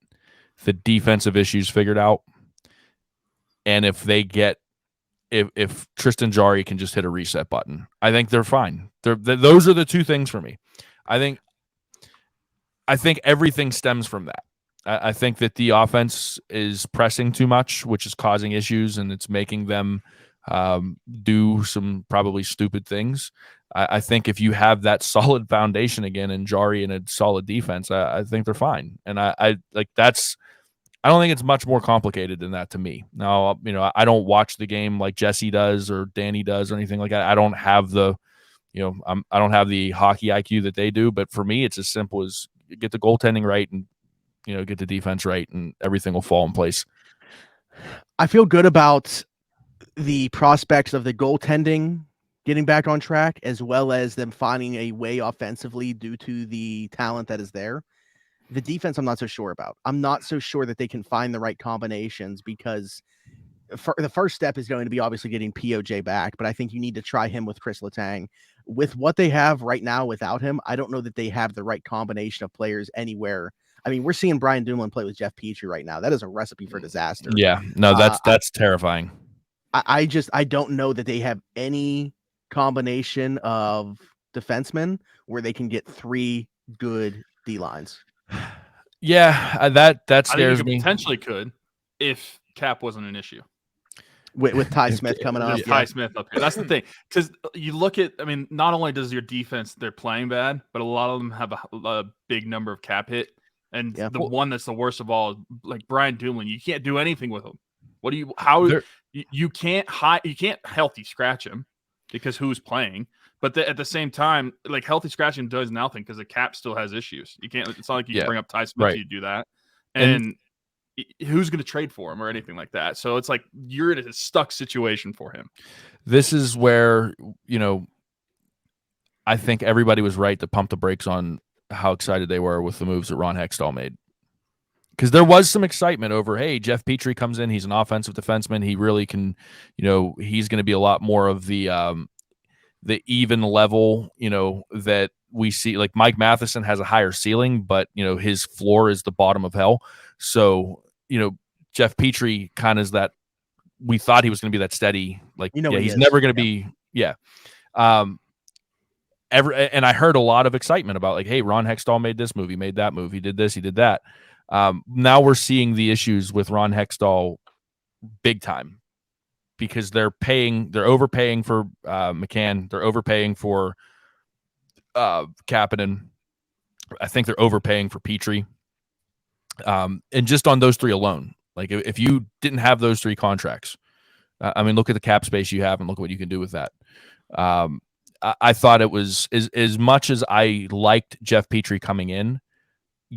Speaker 3: the defensive issues figured out, and if Tristan Jarry can just hit a reset button, I think they're fine. Those are the two things for me. I think everything stems from that. I think that the offense is pressing too much, which is causing issues, and it's making them do some probably stupid things. I think if you have that solid foundation again in Jarry and a solid defense, I think they're fine. And I don't think it's much more complicated than that to me. Now, I don't watch the game like Jesse does or Danny does or anything like that. I don't have the hockey IQ that they do, but for me, it's as simple as get the goaltending right and, get the defense right, and everything will fall in place.
Speaker 2: I feel good about the prospects of the goaltending getting back on track, as well as them finding a way offensively due to the talent that is there. The defense, I'm not so sure about. I'm not so sure that they can find the right combinations, because the first step is going to be obviously getting POJ back, but I think you need to try him with Chris Letang. With what they have right now without him, I don't know that they have the right combination of players anywhere. I mean, we're seeing Brian Dumoulin play with Jeff Petrie right now. That is a recipe for disaster.
Speaker 3: Yeah, no, that's terrifying.
Speaker 2: I don't know that they have any combination of defensemen where they can get 3 good D lines.
Speaker 3: Yeah, that scares me.
Speaker 1: Potentially could, if cap wasn't an issue.
Speaker 2: With Ty Smith coming up.
Speaker 1: Ty Smith up here. That's the thing. Because you look at, not only does your defense, they're playing bad, but a lot of them have a big number of cap hit. And one that's the worst of all is like Brian Dumoulin. You can't do anything with him. You can't healthy scratch him because who's playing. But at the same time, like healthy scratching does nothing because the cap still has issues. You can't. It's not like you can bring up Ty Smith. Right. You do that, and who's going to trade for him or anything like that? So it's like you're in a stuck situation for him.
Speaker 3: This is where I think everybody was right to pump the brakes on how excited they were with the moves that Ron Hextall made. Because there was some excitement over, hey, Jeff Petrie comes in, he's an offensive defenseman, he really can, he's going to be a lot more of the even level, that we see. Like Mike Matheson has a higher ceiling, but his floor is the bottom of hell. So, Jeff Petrie kind of is that. We thought he was going to be that steady, like he's never going to be, and I heard a lot of excitement about like, hey, Ron Hextall made this move, he made that move, he did this, he did that. Now we're seeing the issues with Ron Hextall big time because they're overpaying for McCann, they're overpaying for Kapanen. I think they're overpaying for Petrie. And just on those 3 alone, like if you didn't have those 3 contracts, look at the cap space you have and look at what you can do with that. I thought it was as much as I liked Jeff Petrie coming in,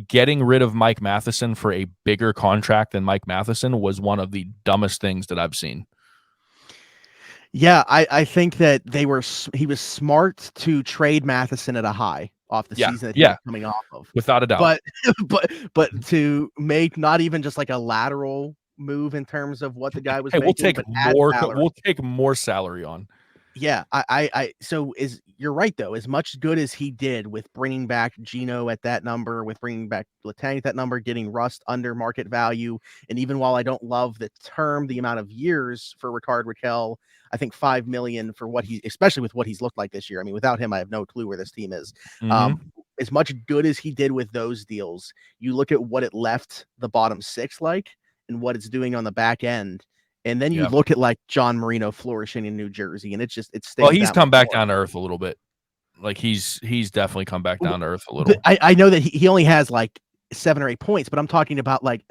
Speaker 3: getting rid of Mike Matheson for a bigger contract than Mike Matheson was one of the dumbest things that I've seen.
Speaker 2: Yeah, I think that he was smart to trade Matheson at a high off the season that he was coming off of.
Speaker 3: Without a doubt.
Speaker 2: But to make not even just like a lateral move in terms of what the guy was making,
Speaker 3: we'll take more salary on.
Speaker 2: Yeah, you're right though. As much good as he did with bringing back Gino at that number, with bringing back Letang at that number, getting Rust under market value, and even while I don't love the amount of years for Rickard Rakell, I think $5 million for especially with what he's looked like this year. Without him, I have no clue where this team is.
Speaker 3: Mm-hmm.
Speaker 2: as much good as he did with those deals, you look at what it left the bottom 6 like and what it's doing on the back end. And then you look at like John Marino flourishing in New Jersey, and it stings.
Speaker 3: Well, he's come back
Speaker 2: more.
Speaker 3: down to earth a little bit. Like he's definitely come back down to earth a little.
Speaker 2: I know that he only has like 7 or 8 points, but I'm talking about like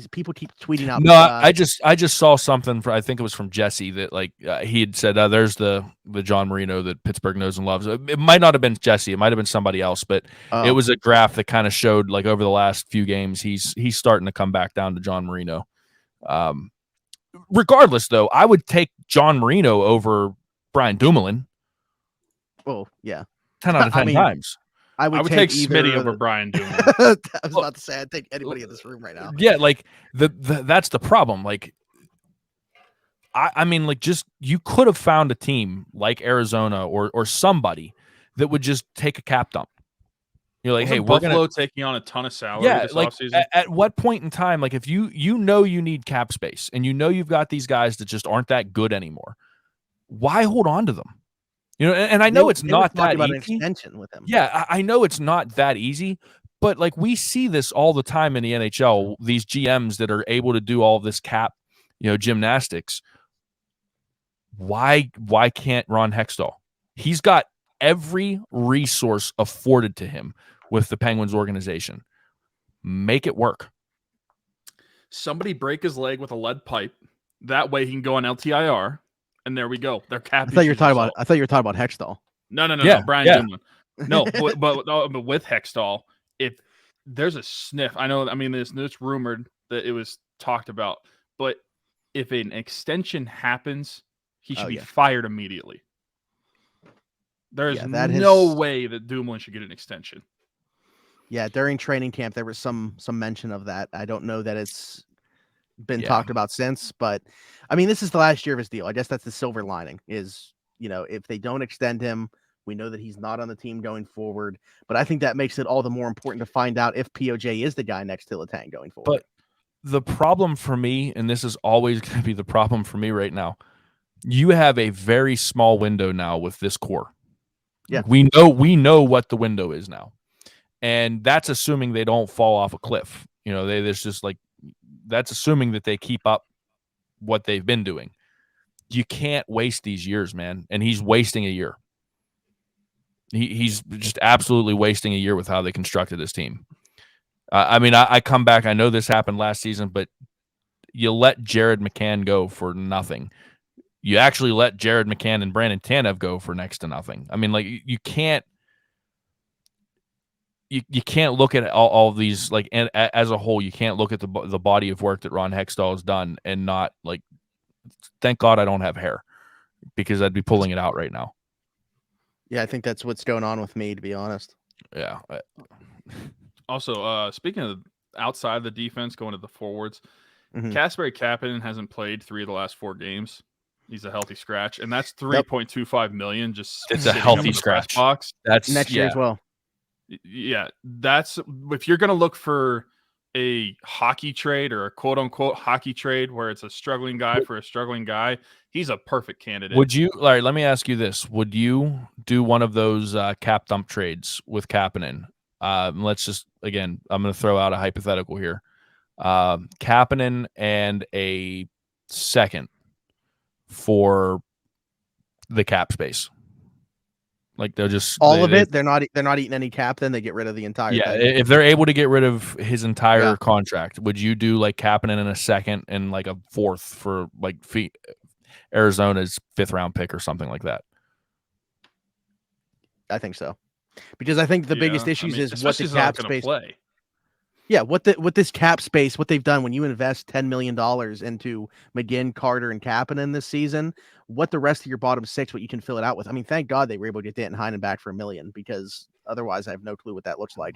Speaker 2: people keep tweeting out.
Speaker 3: No, I just saw something I think it was from Jesse that like he had said there's the John Marino that Pittsburgh knows and loves. It might not have been Jesse, it might have been somebody else, but it was a graph that kind of showed like over the last few games he's starting to come back down to John Marino. Regardless, though, I would take John Marino over Brian Dumoulin.
Speaker 2: Oh yeah,
Speaker 3: 10 out of 10 times.
Speaker 1: I would take Smitty over Brian Dumoulin.
Speaker 2: I was about to say I'd take anybody in this room right now.
Speaker 3: Yeah, like that's the problem. Like, I mean, like just you could have found a team like Arizona or somebody that would just take a cap dump. You're like, hey, we're
Speaker 1: Buffalo taking on a ton of salary.
Speaker 3: Yeah,
Speaker 1: this
Speaker 3: like
Speaker 1: offseason?
Speaker 3: At what point in time, like if you you need cap space and you've got these guys that just aren't that good anymore, why hold on to them? And I know it's not that
Speaker 2: about
Speaker 3: easy.
Speaker 2: An extension with him.
Speaker 3: Yeah, I know it's not that easy, but like we see this all the time in the NHL. These GMs that are able to do all this cap, gymnastics. Why can't Ron Hextall? He's got every resource afforded to him with the Penguins organization. Make it work.
Speaker 1: Somebody break his leg with a lead pipe. That way he can go on LTIR, and there we go. They're cap.
Speaker 2: I thought you were talking about Hextall.
Speaker 1: No, Brian Dumoulin. No, but with Hextall, if there's a sniff, I know. I mean, it's rumored that it was talked about, but if an extension happens, he should be fired immediately. There's no way that Dumoulin should get an extension.
Speaker 2: Yeah, during training camp, there was some mention of that. I don't know that it's been talked about since, but I mean, this is the last year of his deal. I guess that's the silver lining is, if they don't extend him, we know that he's not on the team going forward. But I think that makes it all the more important to find out if POJ is the guy next to Letang going forward.
Speaker 3: But the problem for me, and this is always going to be the problem for me right now, you have a very small window now with this core.
Speaker 2: Yeah,
Speaker 3: we know what the window is now. And that's assuming they don't fall off a cliff. There's just like that's assuming that they keep up what they've been doing. You can't waste these years, man. And he's wasting a year. He's just absolutely wasting a year with how they constructed this team. I mean, I come back. I know this happened last season, but you let Jared McCann go for nothing. You actually let Jared McCann and Brandon Tanev go for next to nothing. I mean, like you can't. You can't look at all of these like and as a whole. You can't look at the body of work that Ron Hextall has done and not like. Thank God I don't have hair because I'd be pulling it out right now.
Speaker 2: Yeah, I think that's what's going on with me, to be honest.
Speaker 3: Yeah.
Speaker 1: Also, speaking of outside the defense, going to the forwards, Kasperi Kapanen hasn't played 3 of the last 4 games. He's a healthy scratch, and that's $3.25 million. Just
Speaker 3: it's a healthy scratch
Speaker 1: box.
Speaker 2: That's next year as well.
Speaker 1: Yeah, that's if you're going to look for a hockey trade or a quote unquote hockey trade where it's a struggling guy for a struggling guy, he's a perfect candidate.
Speaker 3: Would you, Larry? Let me ask you this: would you do one of those cap dump trades with Kapanen? Let's just again, I'm going to throw out a hypothetical here: Kapanen and a second for the cap space. Like they'll just
Speaker 2: it. They're not eating any cap. Then they get rid of the entire.
Speaker 3: Yeah, thing. If they're able to get rid of his entire contract, would you do like Kapanen in a second and like a fourth for like Arizona's 5th round pick or something like that?
Speaker 2: I think so, because I think the biggest issues is what the cap space.
Speaker 1: Play.
Speaker 2: Yeah, what this cap space, what they've done when you invest $10 million into McGinn, Carter, and Kapanen this season, what the rest of your bottom 6, what you can fill it out with. I mean, thank God they were able to get Danton Heinen back for $1 million, because otherwise I have no clue what that looks like.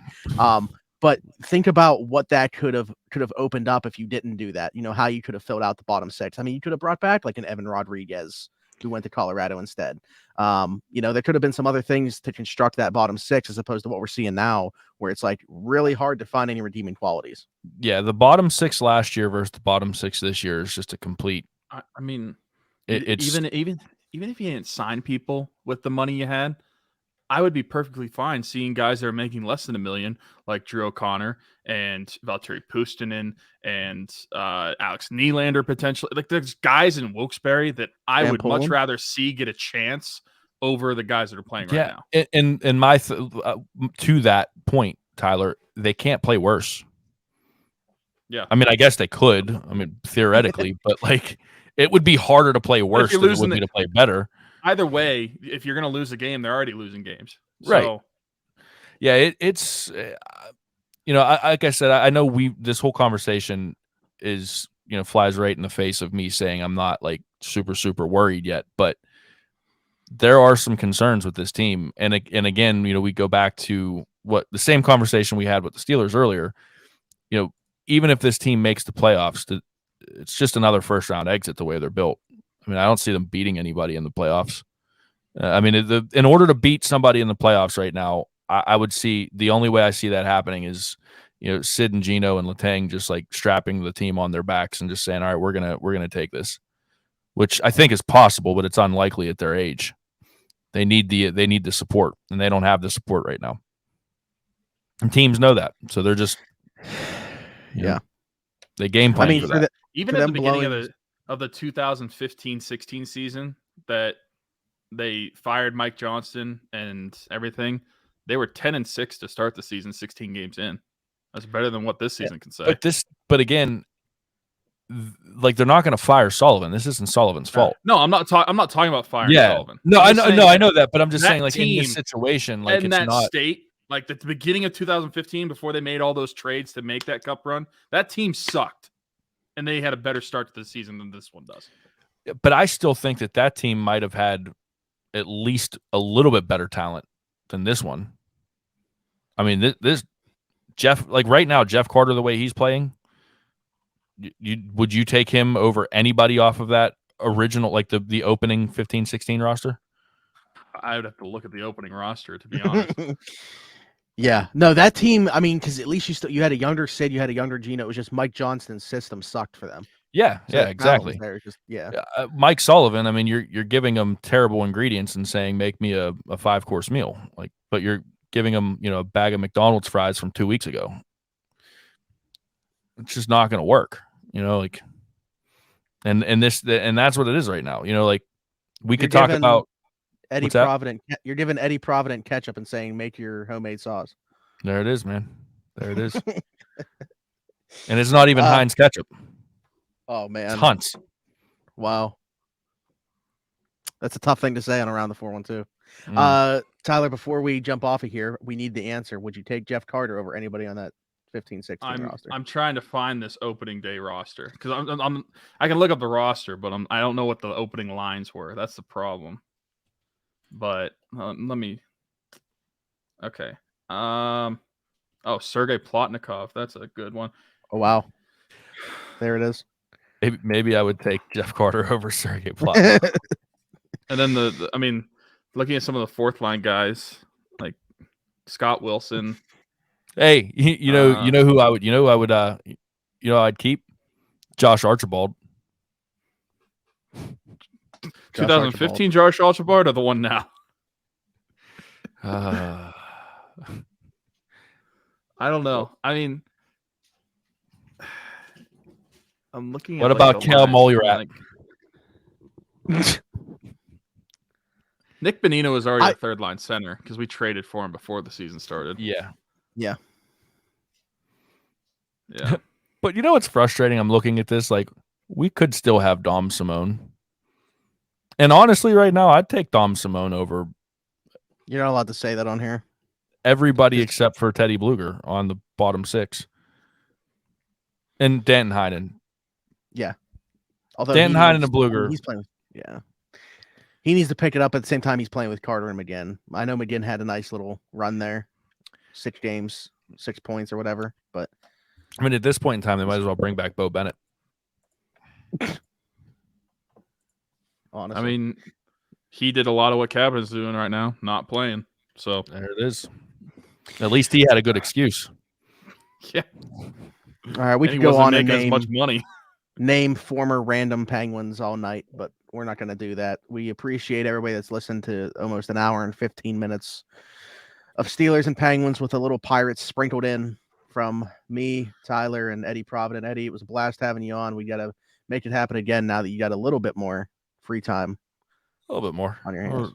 Speaker 2: But think about what that could have opened up if you didn't do that. How you could have filled out the bottom 6. I mean, you could have brought back like an Evan Rodriguez who went to Colorado instead. There could have been some other things to construct that bottom 6 as opposed to what we're seeing now, where it's like really hard to find any redeeming qualities.
Speaker 3: Yeah, the bottom 6 last year versus the bottom 6 this year is just a complete.
Speaker 1: I mean,
Speaker 3: it's
Speaker 1: even if you didn't sign people with the money you had, I would be perfectly fine seeing guys that are making less than $1 million, like Drew O'Connor and Valtteri Puustinen and Alex Nylander potentially. Like there's guys in Wilkes-Barre that I
Speaker 2: Van
Speaker 1: would much
Speaker 2: Polen?
Speaker 1: rather see get a chance over the guys that are playing right now.
Speaker 3: And my to that point, Tyler, they can't play worse.
Speaker 1: Yeah,
Speaker 3: I mean, I guess they could. I mean, theoretically, but like it would be harder to play worse than it would be to play better.
Speaker 1: Either way, if you're going to lose a game, they're already losing games.
Speaker 3: Right.
Speaker 1: So,
Speaker 3: yeah, it's like I said, I know this whole conversation is flies right in the face of me saying I'm not like super worried yet, but there are some concerns with this team, and again, we go back to what the same conversation we had with the Steelers earlier. Even if this team makes the playoffs, it's just another first round exit the way they're built. I mean, I don't see them beating anybody in the playoffs. I mean, in order to beat somebody in the playoffs right now, I would see the only way I see that happening is, Sid and Gino and Letang just like strapping the team on their backs and just saying, all right, we're gonna take this, which I think is possible, but it's unlikely at their age. They need the support, and they don't have the support right now. And teams know that, so they're just they game plan for that.
Speaker 1: Even at the beginning of the 2015-16 season that they fired Mike Johnston and everything, they were 10-6 to start the season, 16 games in. That's better than what this season can say.
Speaker 3: But again, like they're not going to fire Sullivan. This isn't Sullivan's fault.
Speaker 1: No, I'm not talking about firing Sullivan.
Speaker 3: No, I know that, but I'm just saying, like
Speaker 1: team,
Speaker 3: in this situation, like
Speaker 1: in
Speaker 3: it's
Speaker 1: that
Speaker 3: not
Speaker 1: state. Like at the beginning of 2015, before they made all those trades to make that cup run, that team sucked, and they had a better start to the season than this one does.
Speaker 3: But I still think that team might have had at least a little bit better talent than this one. I mean, this Jeff, like right now, Jeff Carter, the way he's playing, would you take him over anybody off of that original, like the opening 15-16 roster?
Speaker 1: I would have to look at the opening roster, to be honest.
Speaker 2: Yeah, no, that team. I mean, because at least you had a younger Sid, you had a younger Gino. It was just Mike Johnston's system sucked for them.
Speaker 3: Yeah, exactly. Mike Sullivan. I mean, you're giving him terrible ingredients and saying make me a 5-course meal, but you're giving him a bag of McDonald's fries from 2 weeks ago. It's just not going to work, and that's what it is right now. We could talk about
Speaker 2: Eddie Provident. You're giving Eddie Provident ketchup and saying make your homemade sauce.
Speaker 3: There it is, man. There it is. And it's not even Heinz ketchup.
Speaker 2: Oh man,
Speaker 3: it's Hunt's.
Speaker 2: Wow, that's a tough thing to say on Around the 412. Tyler, before we jump off of here, we need the answer. Would you take Jeff Carter over anybody on that 15-16 roster?
Speaker 1: I'm trying to find this opening day roster because I can look up the roster, but I don't know what the opening lines were. That's the problem. But let me. Okay. Sergei Plotnikov. That's a good one.
Speaker 2: Oh wow. There it is.
Speaker 3: Maybe I would take Jeff Carter over Sergei Plotnikov.
Speaker 1: And then looking at some of the fourth line guys like Scott Wilson.
Speaker 3: Hey, you know who I'd keep? Josh Archibald.
Speaker 1: 2015 Josh Archibald or the one now?
Speaker 3: I
Speaker 1: don't know. I mean, I'm looking at
Speaker 3: what about Cal Molirat?
Speaker 1: Nick Bonino is already a third line center because we traded for him before the season started.
Speaker 3: Yeah. But what's frustrating? I'm looking at this like we could still have Dom Simone. And honestly, right now, I'd take Dom Simone over.
Speaker 2: You're not allowed to say that on here.
Speaker 3: Everybody except for Teddy Bluger on the bottom 6. And Danton Heinen.
Speaker 2: Yeah. Although
Speaker 3: Danton Heinen and Bluger.
Speaker 2: He's playing. Yeah. He needs to pick it up at the same time he's playing with Carter and McGinn. I know McGinn had a nice little run there. 6 games, 6 points or whatever. But
Speaker 3: I mean, at this point in time, they might as well bring back Bo Bennett.
Speaker 2: Honestly.
Speaker 1: I mean, he did a lot of what Cabinet's doing right now, not playing. So
Speaker 3: there it is. At least he had a good excuse.
Speaker 1: Yeah.
Speaker 2: All right, we can go on and name
Speaker 1: as much money.
Speaker 2: name former random Penguins all night, but we're not going to do that. We appreciate everybody that's listened to almost an hour and 15 minutes of Steelers and Penguins with a little Pirates sprinkled in from me, Tyler, and Eddie Provident. Eddie, it was a blast having you on. We got to make it happen again now that you got a little bit more free time.
Speaker 3: A little bit more
Speaker 2: on your hands.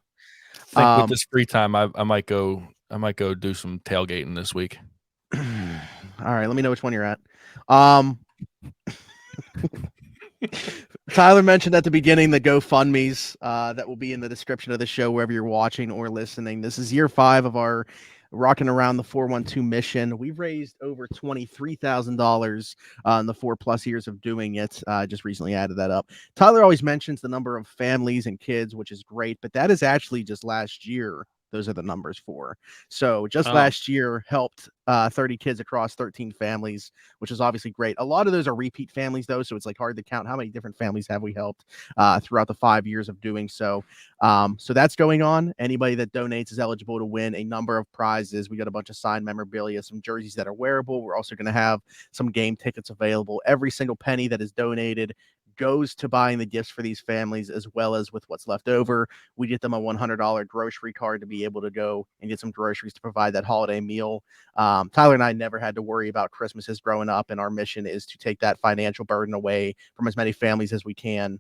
Speaker 3: I think with this free time, I might go do some tailgating this week.
Speaker 2: All right, let me know which one you're at. Tyler mentioned at the beginning the GoFundMe's that will be in the description of the show wherever you're watching or listening. This is year 5 of our Rocking Around the 412 mission. We've raised over $23,000 in the 4+ years of doing it. Just recently added that up. Tyler always mentions the number of families and kids, which is great, but that is actually just last year. Those are the numbers for. So just last year helped 30 kids across 13 families, which is obviously great. A lot of those are repeat families, though, so it's like hard to count how many different families have we helped throughout the 5 years of doing so. So that's going on. Anybody that donates is eligible to win a number of prizes. We got a bunch of signed memorabilia, some jerseys that are wearable. We're also going to have some game tickets available. Every single penny that is donated goes to buying the gifts for these families, as well as with what's left over. We get them a $100 grocery card to be able to go and get some groceries to provide that holiday meal. Tyler and I never had to worry about Christmases growing up, and our mission is to take that financial burden away from as many families as we can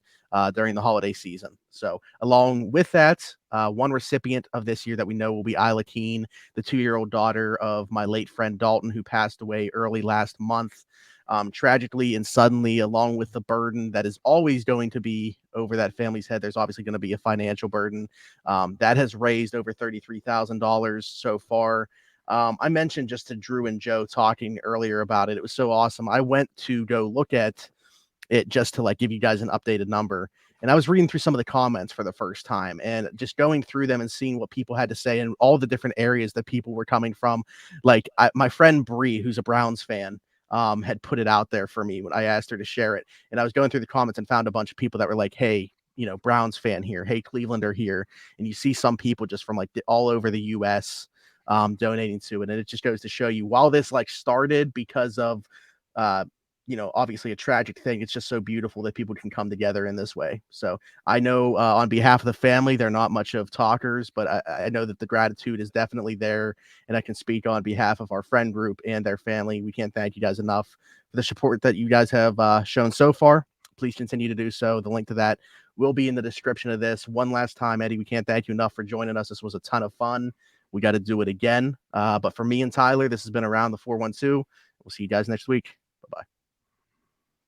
Speaker 2: during the holiday season. So along with that, one recipient of this year that we know will be Isla Keene, the 2-year-old daughter of my late friend Dalton, who passed away early last month. Tragically and suddenly, along with the burden that is always going to be over that family's head, there's obviously going to be a financial burden that has raised over $33,000 so far. I mentioned just to Drew and Joe talking earlier about it. It was so awesome. I went to go look at it just to like give you guys an updated number. And I was reading through some of the comments for the first time and just going through them and seeing what people had to say and all the different areas that people were coming from. Like my friend Bree, who's a Browns fan, had put it out there for me when I asked her to share it. And I was going through the comments and found a bunch of people that were like, hey, Browns fan here. Hey, Clevelander here. And you see some people just from like all over the US donating to it. And it just goes to show you, while this like started because of, obviously a tragic thing, it's just so beautiful that people can come together in this way. So I know on behalf of the family, they're not much of talkers, but I know that the gratitude is definitely there, and I can speak on behalf of our friend group and their family. We can't thank you guys enough for the support that you guys have shown so far. Please continue to do so. The link to that will be in the description of this. One last time, Eddie, we can't thank you enough for joining us. This was a ton of fun. We got to do it again. But for me and Tyler, this has been Around the 412. We'll see you guys next week.